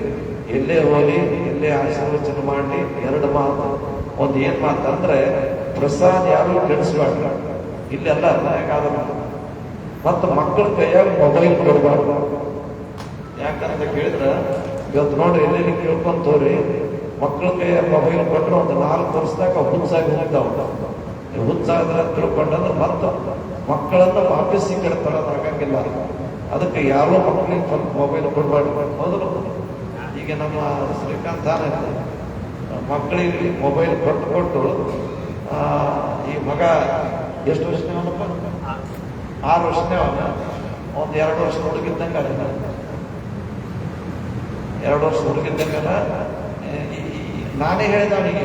ಎಲ್ಲೇ ಹೋಗಿ ಎಲ್ಲೇ ಆಶೀರ್ವಚನ ಮಾಡಿ 2 ಮಾತು. ಒಂದು ಏನ್ ಮಾತಂದ್ರೆ ಪ್ರಸಾದ ಯಾರು ಕೆಡಿಸ್ಬಾರ್ದು, ಇಲ್ಲೆಲ್ಲ ಯಾಕಾದ್ರೆ ಮತ್ತು ಮಕ್ಕಳ ಕೈಯಾಗ ಮೊಬೈಲ್ ಕೊಡಬಾರ್ದು. ಯಾಕಂತ ಕೇಳಿದ್ರೆ ಇವತ್ತು ನೋಡ್ರಿ ಎಲ್ಲೆಲ್ಲಿ ಕೇಳ್ಕೊಂತವ್ರಿ, ಮಕ್ಕಳ ಕೈಯಾಗ ಮೊಬೈಲ್ ಕೊಟ್ಟರೆ ಒಂದು 4 ವರ್ಷದಾಗ ಹುಚ್ಚಾಗಿ ಹೋಗ್ತಾವ. ಹುಚ್ಚಾದ್ರೆ ತಿಳ್ಕೊಂಡಂದ್ರೆ ಮತ್ತೆ ಮಕ್ಕಳನ್ನ ವಾಪಸ್ಸಿ ಕೆಡ್ತಾರ, ಆಗಂಗಿಲ್ಲ. ಅದಕ್ಕೆ ಯಾರೋ ಮಕ್ಕಳಿಗೆ ಸ್ವಲ್ಪ ಮೊಬೈಲ್ ಕೊಡಬಾರ್ದು. ಮೊದಲು ಈಗ ನಮ್ಮ ಶ್ರೀಕಾಂತ್ ಮಕ್ಕಳಿಗೆ ಮೊಬೈಲ್ ಕೊಟ್ಟು ಈ ಮಗ ಎಷ್ಟು ವರ್ಷದವನಪ್ಪ? 6 ವರ್ಷದವನ. ಒಂದು 2 ವರ್ಷ ಹುಡುಗಿದ್ದಂಗೆ ಅಲ್ಲ, 2 ವರ್ಷ ಹುಡುಗಿದ್ದಂಗಲ್ಲ. ನಾನೇ ಹೇಳಿದ ಅವನಿಗೆ,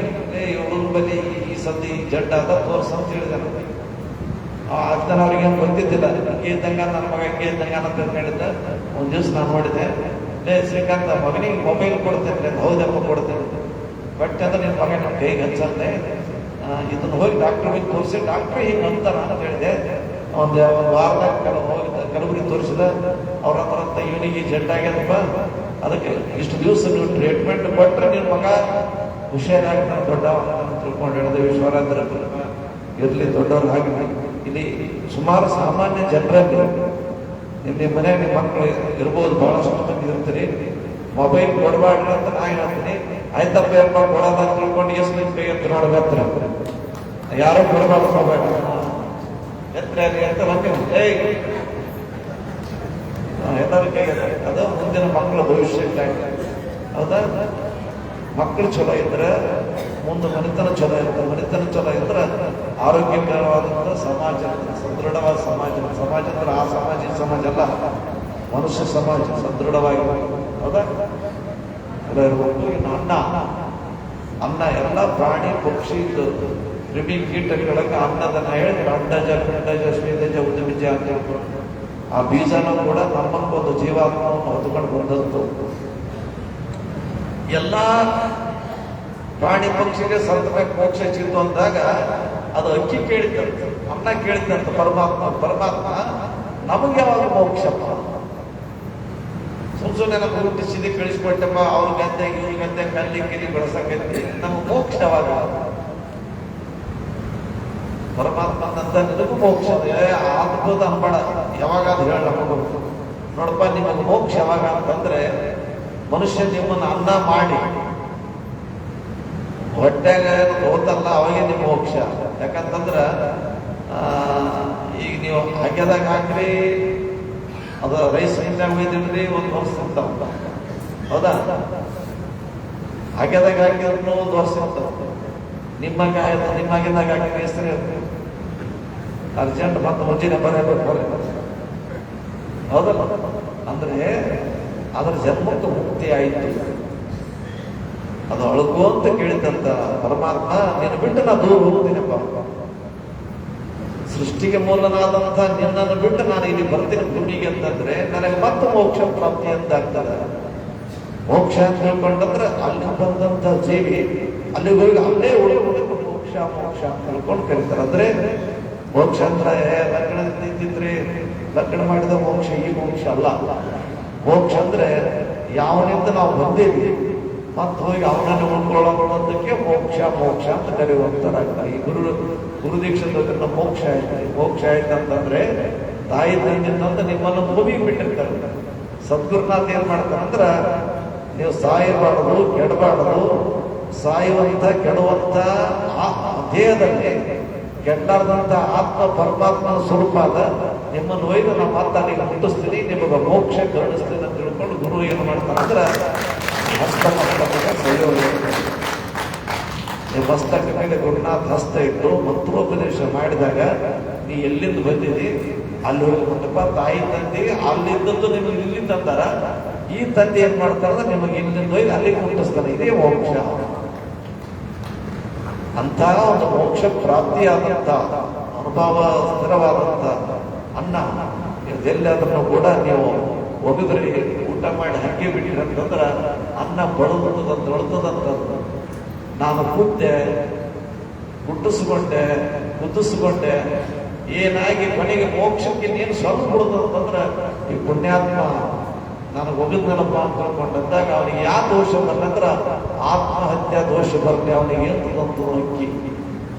ಹುಡುಗನ ಬಲ್ಲಿ ಈ ಸದ್ದಿ ಜಡ್ಡಾದ ತೋರ್ಸ ಅಂತ ಹೇಳಿದೆ. ಅದನ್ನ ಅವ್ರಿಗೇನು ಗೊತ್ತಿದ್ದಿಲ್ಲ. ಹಿಂಗೆ ಇದ್ದಂಗ ನನ್ನ ಮಗ ಹಿಂಗೆ ಇದ್ದಂಗ ಅಂತ ಹೇಳಿದ್ದ. ಒಂದು ದಿವಸ ನಾನು ನೋಡಿದೆ, ಶ್ರೀಕಾಂತ ಮಗನಿಗೆ ಮೊಬೈಲ್ ಕೊಡ್ತೇನೆ. ಹೌದಪ್ಪ ಕೊಡ್ತೇನೆ. ಬಟ್ ಅಂದ್ರೆ ನಿನ್ನ ಮಗ ನಮ್ಮ ಕೈಗೆ ಹಚ್ಚಂದೆ, ಇದನ್ನ ಹೋಗಿ ಡಾಕ್ಟ್ರಿಗೆ ತೋರಿಸಿ ಡಾಕ್ಟ್ರ್ ಹಿಂಗೆ ಅಂತಾರ ಅಂತ ಹೇಳಿದೆ. ಒಂದು ವಾರದಾಗ ಹೋಗಿ ಕಲಬುರಗಿ ತೋರಿಸಿದ. ಅವ್ರ ಹತ್ರ ಇವನಿಗೆ ಜಡ್ಡಾಗ್ಯದಪ್ಪ, ಅದಕ್ಕೆ ಇಷ್ಟು ದಿವಸ ನೀವು ಟ್ರೀಟ್ಮೆಂಟ್ ಕೊಟ್ಟರೆ ನಿನ್ನ ಮಗ ಹುಷಾರಾಗ್ತಾನೆ ದೊಡ್ಡ ತಿಳ್ಕೊಂಡು ಹೇಳಿದೆ. ವಿಶ್ವರಾತ್ರ ಇರಲಿ ದೊಡ್ಡವ್ರು ಹಾಗೆ. ಇಲ್ಲಿ ಸುಮಾರು ಸಾಮಾನ್ಯ ಜನರಲ್ಲಿ ನಿಮ್ಮ ಮನೆಯಾಗ ನಿಮ್ಮ ಮಕ್ಕಳು ಇರ್ಬೋದು, ಬಹಳಷ್ಟು ಮಂದಿ ಇರ್ತೀರಿ. ಮೊಬೈಲ್ ಕೊಡಬಾರ್ದು ಅಂತ ನಾ ಹೇಳ್ತೀನಿ. ಆಯ್ತಪ್ಪ ಯಪ್ಪ ಕೊಡೋದ ತಿಳ್ಕೊಂಡು ಎಷ್ಟು ನಿಮ್ ಕೈ ಅಂತ ನೋಡ್ಬೇಕ್ರ, ಯಾರೋ ಕೊಡಬಾರ್ದು ಮೊಬೈಲ್ ಎತ್ತರ ಅಂತ ಬಂದ ಎಲ್ಲರ ಕೈ. ಅದು ಮುಂದಿನ ಮಕ್ಕಳ ಭವಿಷ್ಯಕ್ಕಾಗಿ. ಹೌದಾ? ಮಕ್ಕಳು ಚಲೋ ಇದ್ರೆ ಮುಂದೆ ಮನೆತನ ಚಲೋ ಇರ್ತದೆ. ಮನೆತನ ಚಲೋ ಇದ್ರೆ ಆರೋಗ್ಯಕರವಾದಂಥ ಸಮಾಜ, ಸದೃಢವಾದ ಸಮಾಜ. ಸಮಾಜ ಅಂದ್ರೆ ಆ ಸಮಾಜ ಈ ಸಮಾಜ ಅಲ್ಲ, ಮನುಷ್ಯ ಸಮಾಜ ಸದೃಢವಾಗಿ. ಹೌದಾ? ಎಲ್ಲ ಇರ್ಬೇಕು. ಇನ್ನು ಅನ್ನ ಎಲ್ಲ ಪ್ರಾಣಿ ಪಕ್ಷಿ ಕ್ರಿಮಿ ಕೀಟಗಳಿಗೆ ಅನ್ನದನ್ನ ಹೇಳಿದ್ರೆ ಅಂಡಜ ಪಿಂಡಜ ಶ್ವೇತಜ ಉದ್ಬೀಜ ಅಂತ ಹೇಳ್ಕೊಂಡು ಆ ಬೀಜನೂ ಕೂಡ ನಮ್ಮಕ್ಕೊಂದು ಜೀವಾತ್ಮವನ್ನು ಹೊತ್ಕೊಂಡು ಬಂದದ್ದು. ಎಲ್ಲ ಪ್ರಾಣಿ ಪಕ್ಷಿಗೆ ಸತ್ತಬೇಕು ಮೋಕ್ಷ ಸಿಕ್ತು ಅಂದಾಗ ಅದು ಅಕ್ಕಿ ಕೇಳಿದ್ದಂತ, ಅನ್ನ ಕೇಳಿದ್ದಂತ ಪರಮಾತ್ಮ ನಮಗೆ ಯಾವಾಗ ಮೋಕ್ಷಪ್ಪ? ಸುಮ್ಮನೆ ನಮ್ಗೆ ಹುಟ್ಟಿಸಿದ ಕಳಿಸ್ಕೊಟ್ಟಪ್ಪ, ಅವ್ರ ಗದ್ದೆ ಇವ್ರ ಗದ್ದೆ ಕಲ್ಲಿ ಕಿಲಿ ಬೆಳೆಸಕೈತಿ, ನಮ್ಗೆ ಮೋಕ್ಷ ಯಾವಾಗ? ಪರಮಾತ್ಮನಂತ ನಿನಗೂ ಮೋಕ್ಷ ಅದ್ಭುತ ಅನ್ಬೇಡ. ಯಾವಾಗ ಅದು ಹೇಳ ನೋಡಪ್ಪ, ನಿಮಗೆ ಮೋಕ್ಷ ಯಾವಾಗ ಅಂತಂದ್ರೆ ಮನುಷ್ಯ ನಿಮ್ಮನ್ನು ಅನ್ನ ಮಾಡಿ ಹೊಟ್ಟೆಗೆ ಹೋತಲ್ಲ ಅವಾಗೆ ನಿಮ್ಮ ಮೋಕ್ಷ. ಯಾಕಂತಂದ್ರ ಈಗ ನೀವು ಹಾಕ್ಯದಾಗ ಹಾಕ್ರಿ, ಅದು ರೈಸ್ ಮಿಲ್ನಾಗ ಒಯ್ದಿಡ್ರಿ, 1 ವರ್ಷ ಅಂತ. ಹೌದಾ? ಹಾಕ್ಯದಾಗ ಹಾಕಿದ್ರು 1 ವರ್ಷ ಅಂತ. ನಿಮ್ಮಾಗಿದ್ದಾಗ ಹಾಕಿ ಹೆಸರು ಅರ್ಜೆಂಟ್ ಮತ್ತೆ ಮುಂಚಿನ ಬರಬೇಕು. ಹೌದಲ್ಲ? ಅಂದ್ರೆ ಅದರ ಜನ್ಮಕ್ಕೆ ಮುಕ್ತಿ ಆಯಿತು. ಅದು ಅಳಗು ಅಂತ ಕೇಳಿದಂತ ಪರಮಾತ್ಮ, ನೀನು ಬಿಟ್ಟು ನಾ ದೂರ ಹೋಗ್ತೀನಪ್ಪ. ಸೃಷ್ಟಿಗೆ ಮೂಲನಾದಂತ ನಿನ್ನನ್ನು ಬಿಟ್ಟು ನಾನು ಇಲ್ಲಿ ಬರ್ತೀನಿ ಭೂಮಿಗೆ ಅಂತಂದ್ರೆ ನನಗೆ ಮತ್ತೆ ಮೋಕ್ಷ ಪ್ರಾಪ್ತಿ ಅಂತ ಆಗ್ತದೆ. ಮೋಕ್ಷ ಅಂತ ಹೇಳ್ಕೊಂಡಂದ್ರೆ ಅಲ್ಲಿ ಬಂದಂತ ಜೀವಿ ಅಲ್ಲಿಗೆ ಹೋಗಿ ಅಲ್ಲೇ ಉಳ್ಕೊಂಡು ಮೋಕ್ಷ ಮೋಕ್ಷ ಅಂತ ಹೇಳ್ಕೊಂಡು ಕರೀತಾರೆ. ಅಂದ್ರೆ ಮೋಕ್ಷ ಅಂದ್ರೆ ಲಗ್ನ ನಿಂತಿದ್ರೆ ಲಗ್ನ ಮಾಡಿದ ಮೋಕ್ಷ ಈ ಮೋಕ್ಷ ಅಲ್ಲ. ಮೋಕ್ಷ ಅಂದ್ರೆ ಯಾವನಿಂದ ನಾವು ಬಂದೇವಿ ಮತ್ತೆ ಹೋಗಿ ಅವನನ್ನು ಉಳ್ಕೊಳ್ಳೋದಕ್ಕೆ ಮೋಕ್ಷ ಮೋಕ್ಷ ಅಂತ ಕರೆಯುವಂತಾರ. ಈ ಗುರು ದೀಕ್ಷಿತ ಮೋಕ್ಷ ಆಯ್ತು. ಮೋಕ್ಷ ಆಯ್ತು ಅಂತಂದ್ರೆ ತಾಯಿ ತಂದಿದ್ದಂತ ನಿಮ್ಮನ್ನು ಭೂಮಿಗೆ ಬಿಟ್ಟಿರ್ತಾರೆ. ಸದ್ಗುರುನಾಥ್ ಏನ್ ಮಾಡ್ತಾರಂದ್ರ, ನೀವು ಸಾಯಬಾರದು, ಕೆಡಬಾರದು, ಸಾಯುವಂತ ಕೆಡುವಂತ ದೇಹದಲ್ಲಿ ಕೆಟ್ಟಾರ್ದಂತ ಆತ್ಮ ಪರಮಾತ್ಮನ ಸ್ವರೂಪಾದ ನಿಮ್ಮನ್ನು ಒಯ್ದು ನಮ್ಮ ಮಾತಾಡಿಗೆ ಮುಟ್ಟಿಸ್ತೀನಿ, ನಿಮಗೆ ಮೋಕ್ಷ ಕರುಣಿಸ್ತೀನಿ ಅಂತ ತಿಳ್ಕೊಂಡು ಗುರು ಏನು ಮಾಡ್ತಾರಂದ್ರ ಹಸ್ತಮಸ್ತಕ ಸಂಯೋಗ. ಮಸ್ತಕ ಮೇಲೆ ಗುರುನಾಥ್ ಹಸ್ತ ಇಟ್ಟು ಮಂತ್ರೋಪದೇಶ ಮಾಡಿದಾಗ ನೀ ಎಲ್ಲಿಂದ ಬಂದಿದಿ ಅಲ್ಲಿ ಹೋಗ್ಬಿಟ್ಟಪ್ಪ. ತಾಯಿ ತಂದೆ ಅಲ್ಲಿದ್ದದ್ದು ನಿಮಗೆ ಇಲ್ಲಿ ತಂದಾರ, ಈ ತಂದೆ ಏನ್ ಮಾಡ್ತಾರ ನಿಮಗೆ ಇಲ್ಲಿಂದ ಹೋಗಿ ಅಲ್ಲಿಗೆ ಮುಟ್ಟಿಸ್ತಾನೆ. ಇದೇ ಮೋಕ್ಷ. ಅಂತ ಒಂದು ಮೋಕ್ಷ ಪ್ರಾಪ್ತಿಯಾದಂತ ಅನುಭವ ಸ್ಥಿರವಾದಂತ ಅನ್ನ ಎಲ್ಲಾದ್ರೂ ಕೂಡ ನೀವು ಒಗದ್ರಿ ಊಟ ಮಾಡಿ ಹಂಗೆ ಬಿಟ್ಟಿರಿ ಅಂತಂದ್ರ ಅನ್ನ ಬಡದಂತ ನಾನು ಕೂತೆ ಹುಟ್ಟಿಸ್ಕೊಂಡೆ ಕುದಿಸ್ಕೊಂಡೆ ಏನಾಗಿ ಕೊನೆಗೆ ಮೋಕ್ಷಕ್ಕೆ ನೀನು ಸ್ವಲ್ಪ ಬಿಡುದು ಅಂತಂದ್ರ ಈ ಪುಣ್ಯಾತ್ಮ ನನಗೆ ಒಗದ್ನಲ್ಲಪ್ಪ ಅಂತ ತಿಳ್ಕೊಂಡಂದಾಗ ಅವನಿಗೆ ಯಾವ ದೋಷ ಬಂದಂದ್ರ ಆತ್ಮಹತ್ಯಾ ದೋಷ ಬರಲಿ ಅವನಿಗೆ ಅಂತದಂತೂ ಅಕ್ಕಿ.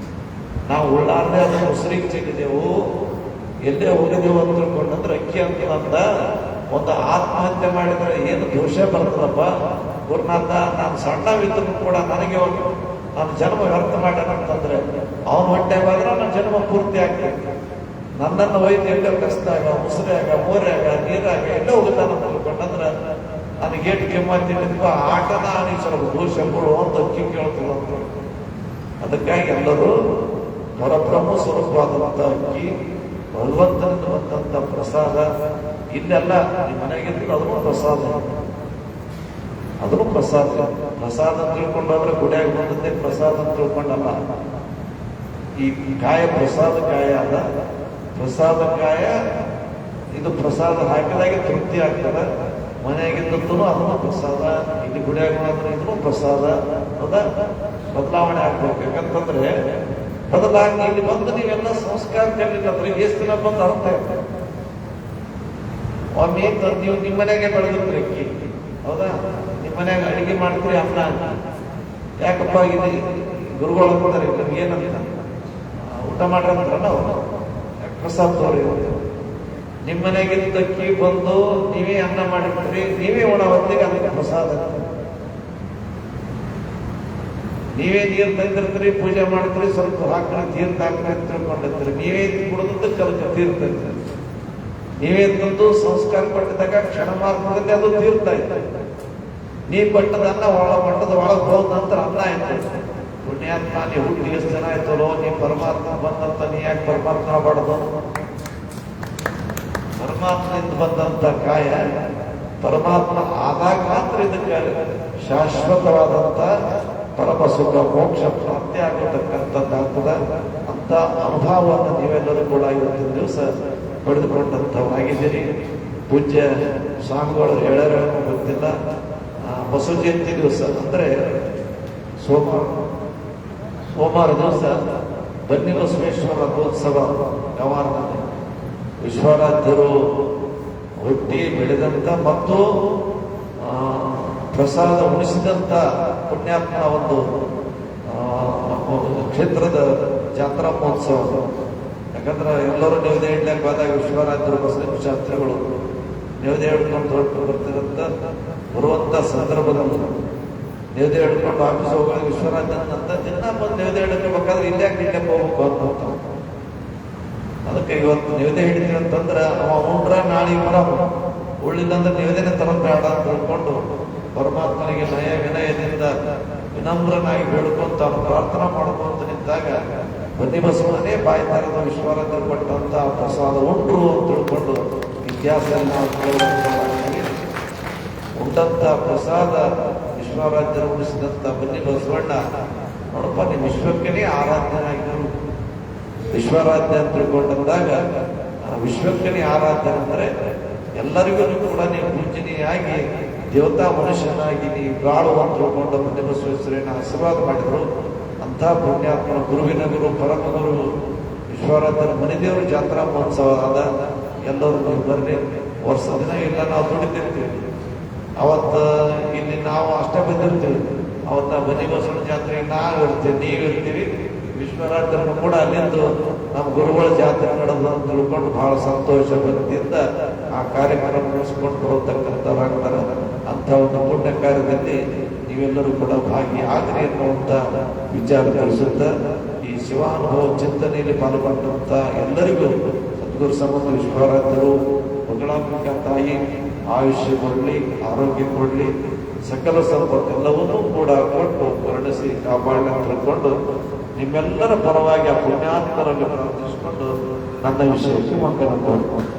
ನಾವು ಉಳ್ಳಾರ್ದೆ ಅದನ್ನು ಉಸಿರಿಗೆ ಚೆಲ್ಲಿದೆವು, ಎಲ್ಲೇ ಹೋಗಿದೆವು ಅಂತ ತಿಳ್ಕೊಂಡಂದ್ರೆ ಅಕ್ಕಿ ಅಂತದಂತ ಒಂದು ಆತ್ಮಹತ್ಯೆ ಮಾಡಿದ್ರೆ ಏನು ದೋಷ ಬರ್ತದಪ್ಪ. ಗುರುನಾಥ ನಾನು ಸಣ್ಣವಿದ್ರು ಕೂಡ ನನಗೆ ನಾನು ಜನ್ಮ ವ್ಯರ್ಥ ಮಾಡ್ಯಾನ ಅಂತಂದ್ರೆ ಅವನ ಹೊಟ್ಟೆ ಬಂದ್ರೆ ನನ್ನ ಜನ್ಮ ಪೂರ್ತಿ ಆಗ್ತೈತೆ. ನನ್ನನ್ನು ಒಯ್ದು ಎಲ್ಲೋ ಕಸ್ದಾಗ, ಮುಸುರಾಗ, ಮೋರ್ಯಾಗ, ನೀರಾಗ ಎಲ್ಲೋ ಹೋಗುತ್ತಾನ ತಿಳ್ಕೊಂಡಂದ್ರೆ ನನಗೇಟು ಕೆಮ್ಮತ್ತಿದ್ದಪ್ಪ ಆಟನ ಸ್ವಲ್ಪ ದೋಷ ಕೊಡು ಅಂತ ಅಕ್ಕಿ ಕೇಳ್ತಿಲ್ಲ. ಅದಕ್ಕಾಗಿ ಎಲ್ಲರೂ ಪರಬ್ರಹ್ಮ ಸ್ವರೂಪವಾದಂಥ ಅಕ್ಕಿ, ಭಗವಂತನಿಂದ ಬಂದಂಥ ಪ್ರಸಾದ. ಇಲ್ಲೆಲ್ಲ ನಿಮ್ಮ ಮನೆಗಿದ್ರು ಅದನ್ನು ಪ್ರಸಾದ, ಅದನ್ನು ಪ್ರಸಾದ. ಪ್ರಸಾದ ಅಂತ ತಿಳ್ಕೊಂಡಾದ್ರೆ ಗುಡಿಯಾಗಿ ಬಂದದ್ದೇ ಪ್ರಸಾದ ಅಂತ ತಿಳ್ಕೊಂಡಲ್ಲ. ಈ ಕಾಯ ಪ್ರಸಾದ ಕಾಯ ಅಲ್ಲ, ಪ್ರಸಾದ ಕಾಯ. ಇದು ಪ್ರಸಾದ ಹಾಕಿದಾಗೆ ತೃಪ್ತಿ ಆಗ್ತದೆ. ಮನೆಯಾಗಿದ್ದದ್ದು ಅದನ್ನು ಪ್ರಸಾದ, ಇಲ್ಲಿ ಗುಡಿಯಾಗ ಮಾತ್ರ ಇದನ್ನು ಪ್ರಸಾದ. ಹೌದಾ? ಬದಲಾವಣೆ ಆಗ್ಬೇಕು. ಯಾಕಂತಂದ್ರೆ ಬದಲಾಗಿ ಇಲ್ಲಿ ಬಂದು ನೀವೆಲ್ಲ ಸಂಸ್ಕಾರ ಕಲಿಲ್ಲಂದ್ರೆ ಎಷ್ಟು ದಿನ ಬಂದು ಅರ್ಥ ಆಗ್ತದೆ. ಒಮ್ಮೆ ನೀವು ನಿಮ್ಮ ಮನೆಗೆ ಬೆಳೆದಿರ್ತೀರಿ ಅಕ್ಕಿ, ಹೌದಾ? ನಿಮ್ಮ ಮನ್ಯಾಗ ಅಡಿಗೆ ಮಾಡ್ತೀರಿ ಅನ್ನ. ಯಾಕಪ್ಪ ಇಲ್ಲಿ ಗುರುಗಳು ಅಂತಾರೆ ನಮ್ಗೇನಂತ ಊಟ ಮಾಡ್ರಂದ್ರ ನಾವು ಪ್ರಸಾದ ತೋರಿ. ನಿಮ್ಮ ಮನೆಗಿದ್ದ ಅಕ್ಕಿ ಬಂದು ನೀವೇ ಅನ್ನ ಮಾಡಿರ್ತೀರಿ, ನೀವೇ ಹೊತ್ತಿಗೆ ಅದಕ್ಕೆ ಪ್ರಸಾದ. ನೀವೇ ನೀರು ತಂದಿರ್ತೀರಿ, ಪೂಜೆ ಮಾಡ್ತೀರಿ, ಸ್ವಲ್ಪ ಹಾಕ್ರಿ ತೀರ್ಥ ಹಾಕ್ರಿ ಅಂತ ತಿಳ್ಕೊಂಡಿರ್ತೀರಿ. ನೀವೇ ಕುಡಿದಕ್ಕೆ ಅದಕ್ಕೆ ತೀರ್ಥ ಇರ್ತೀರಿ. ನೀವೇ ತಂದು ಸಂಸ್ಕಾರ ಪಟ್ಟಿದಾಗ ಕ್ಷಣ ಮಾತ್ರದಲ್ಲಿ ಅದು ತೀರ್ಥ ಇತ್ತು. ನೀ ಪಟ್ಟದ ಅನ್ನ ಮಟ್ಟದ ಒಳಗೆ ಹೋದ ನಂತರ ಅನ್ನ ಆಯ್ತು. ಪುಣ್ಯಾತ್ಮ, ನೀ ಹುಟ್ಟಿ ಎಷ್ಟು ಜನ ಆಯ್ತಲ್ಲೋ, ನೀ ಪರಮಾತ್ಮ ಬಂದಂತ ನೀ ಯಾಕೆ ಪರಮಾತ್ಮ ಬಡದು? ಪರಮಾತ್ಮನಿಂದ ಬಂದಂತ ಕಾಯ ಪರಮಾತ್ಮ ಆದಾಗ ಮಾತ್ರ ಇದಕ್ಕೆ ಶಾಶ್ವತವಾದಂತ ಪರಮ ಸುಖ ಮೋಕ್ಷ ಪ್ರಾಪ್ತಿ ಆಗಿರ್ತಕ್ಕಂಥದ್ದಾಗ್ತದೆ. ಅಂತ ಅನುಭವವನ್ನು ನೀವೆಲ್ಲರೂ ಕೂಡ ಇವತ್ತಿನ ದಿವಸ ಪಡೆದುಕೊಂಡಂಥವಾಗಿದ್ದೀರಿ. ಪೂಜ್ಯ ಸ್ವಾಮಿಗಳು ಹೇಳ್ಯಾರ ಗೊತ್ತಿಲ್ಲ. ಬಸವ ಜಯಂತಿ ದಿವಸ ಅಂದ್ರೆ ಸೋಮವಾರ ದಿವಸ ಬನ್ನಿ ಬಸವೇಶ್ವರ ರಥೋತ್ಸವ ವ್ಯವಹಾರದಲ್ಲಿ ವಿಶ್ವರಾಧ್ಯರು ಹುಟ್ಟಿ ಬೆಳೆದಂತ ಮತ್ತು ಪ್ರಸಾದ ಉಣಿಸಿದಂತ ಪುಣ್ಯಾತ್ಮ ಒಂದು ಕ್ಷೇತ್ರದ ಜಾತ್ರಾ ಮಹೋತ್ಸವ. ಯಾಕಂದ್ರೆ ಎಲ್ಲರೂ ನೇವದೆ ಇಡ್ಲಿಕ್ಕೆ ಹೋದಾಗ ವಿಶ್ವರಾಧ್ಯರು ಬಸವೇಶ್ವರ ಶಾಸ್ತ್ರಿಗಳು ನೇವದೆ ಹಿಡ್ಕೊಂಡು ಹೊರಟು ಬರ್ತಿರಂತ ಬರುವಂತ ಸಂದರ್ಭದಲ್ಲಿ ನೇವದೆ ಹಿಡ್ಕೊಂಡು ಆಫೀಸ್ ಹೋಗೋದು ವಿಶ್ವರಾಧ್ಯನಂತ ದಿನ ಬಂದು ನೇವದೆ ಹಿಡ್ಕೋಬೇಕಾದ್ರೆ ಇಲ್ಲಾಕೆ ಹೋಗ್ಬೇಕು ಅಂತ. ಅದಕ್ಕೆ ಇವತ್ತು ನೇವದೆ ಹಿಡಿತೀವಿ ಅಂತಂದ್ರೆ ಅವ ಉಂಡ್ರ ನಾಳೆ ಬರಮ್ಮ, ಉಳ್ಳಿಲ್ಲಂದ್ರೆ ನೇವದೇನೆ ತರಬೇಡ ಅಂತ ತಿಳ್ಕೊಂಡು ಪರಮಾತ್ಮನಿಗೆ ನಯ ವಿನಯದಿಂದ ವಿನಮ್ರನಾಗಿ ಬೇಡ್ಕೊಂತ ಪ್ರಾರ್ಥನಾ ಮಾಡ್ಕೊಂತ ನಿಂತಾಗ ಬನ್ನಿ ಬಸವನೇ ಬಾಯಿ ತರದ ವಿಶ್ವರಾಧ್ಯರು ಕೊಟ್ಟಂತ ಪ್ರಸಾದ ಉಂಡ್ರು ಅಂತ ತಿಳ್ಕೊಂಡು ಇತಿಹಾಸದಲ್ಲಿ ನಾವು ಉಂಟಂತ ಪ್ರಸಾದ ವಿಶ್ವರಾಧ್ಯರು ಉಳಿಸಿದಂತ ಬನ್ನಿ ಬಸವಣ್ಣ ನೋಡಪ್ಪ, ನಿಮ್ಮ ವಿಶ್ವಕ್ಕನೇ ಆರಾಧ್ಯನಾಗಿದ್ದರು. ವಿಶ್ವರಾಧ್ಯ ಅಂತ ತಿಳ್ಕೊಂಡಂದಾಗ ವಿಶ್ವಕ್ಕನೇ ಆರಾಧ್ಯ ಅಂದ್ರೆ ಎಲ್ಲರಿಗೂ ಕೂಡ ನೀವು ಪೂಜನೀಯಾಗಿ ದೇವತಾ ಮನುಷ್ಯನಾಗಿ ನೀವು ಬಾಳು ಅಂತ ತಿಳ್ಕೊಂಡ ಬನ್ನಿ ಬಸವೇಶ್ವರನ ಆಶೀರ್ವಾದ ಮಾಡಿದ್ರು. ಅಂತ ಪುಣ್ಯಾತ್ಮ ಗುರುವಿನ ಗುರು ಪರಮ ಗುರು ವಿಶ್ವರಾಧ್ಯರ ಮನೆದೇವರು ಜಾತ್ರಾ ಮಹೋತ್ಸವ ಆದ. ಎಲ್ಲರೂ ನೀವು ಬರ್ರಿ. ವರ್ಷ ದಿನ ಇಲ್ಲ ನಾವು ದುಡಿತಿರ್ತೀವಿ. ಅವತ್ತ ಇಲ್ಲಿ ನಾವು ಅಷ್ಟೇ ಬಂದಿರ್ತೀವಿ. ಅವತ್ತ ಬನ್ನಿ ಬಸವನ ಜಾತ್ರೆಗೆ ನಾವು ಇರ್ತೀವಿ, ನೀವಿರ್ತೀವಿ. ವಿಶ್ವರಾಧ್ಯರನ್ನು ಕೂಡ ಅಲ್ಲಿಂದು ನಮ್ಮ ಗುರುಗಳ ಜಾತ್ರೆ ನಡೆದು ಅಂತ ತಿಳ್ಕೊಂಡು ಬಹಳ ಸಂತೋಷ ಭಕ್ತಿಯಿಂದ ಆ ಕಾರ್ಯಕ್ರಮ ನಡೆಸ್ಕೊಂಡು ಬರತಕ್ಕಂಥವ್ರಾಗ್ತಾರೆ. ಅಂತ ಒಂದು ಪುಣ್ಯ ಕಾರ್ಯದಲ್ಲಿ ನೀವೆಲ್ಲರೂ ಕೂಡ ಭಾಗಿಯಾಗ್ರಿ ಎನ್ನುವಂತ ವಿಚಾರ ತಿಳಿಸುತ್ತ ಈ ಶಿವಾನುಭವ ಚಿಂತನೆಯಲ್ಲಿ ಪಾಲ್ಗೊಂಡಂತ ಎಲ್ಲರಿಗೂ ಸದ್ಗುರು ಸಂಬಂಧ ವಿಶ್ವರಾಧ್ಯರು ಮಂಗಳಾಂಬಿಕಾ ತಾಯಿ ಆಯುಷ್ಯ ಕೊಡ್ಲಿ, ಆರೋಗ್ಯ ಕೊಡ್ಲಿ, ಸಕಲ ಸಂಪತ್ತೆಲ್ಲವನ್ನೂ ಕೂಡ ಕೊಟ್ಟು ಕರುಣಿಸಿ ಕಾಪಾಡಲಿ ಅಂತ ತಿಳ್ಕೊಂಡು ನಿಮ್ಮೆಲ್ಲರ ಪರವಾಗಿ ಆ ಪುಣ್ಯಾತ್ಮರಲ್ಲಿ ಪ್ರಾರ್ಥಿಸಿಕೊಂಡು ನನ್ನ ವಿಷಯಕ್ಕೆ ಮಂಗಲ ಕೋರ್ಕೊಂಡು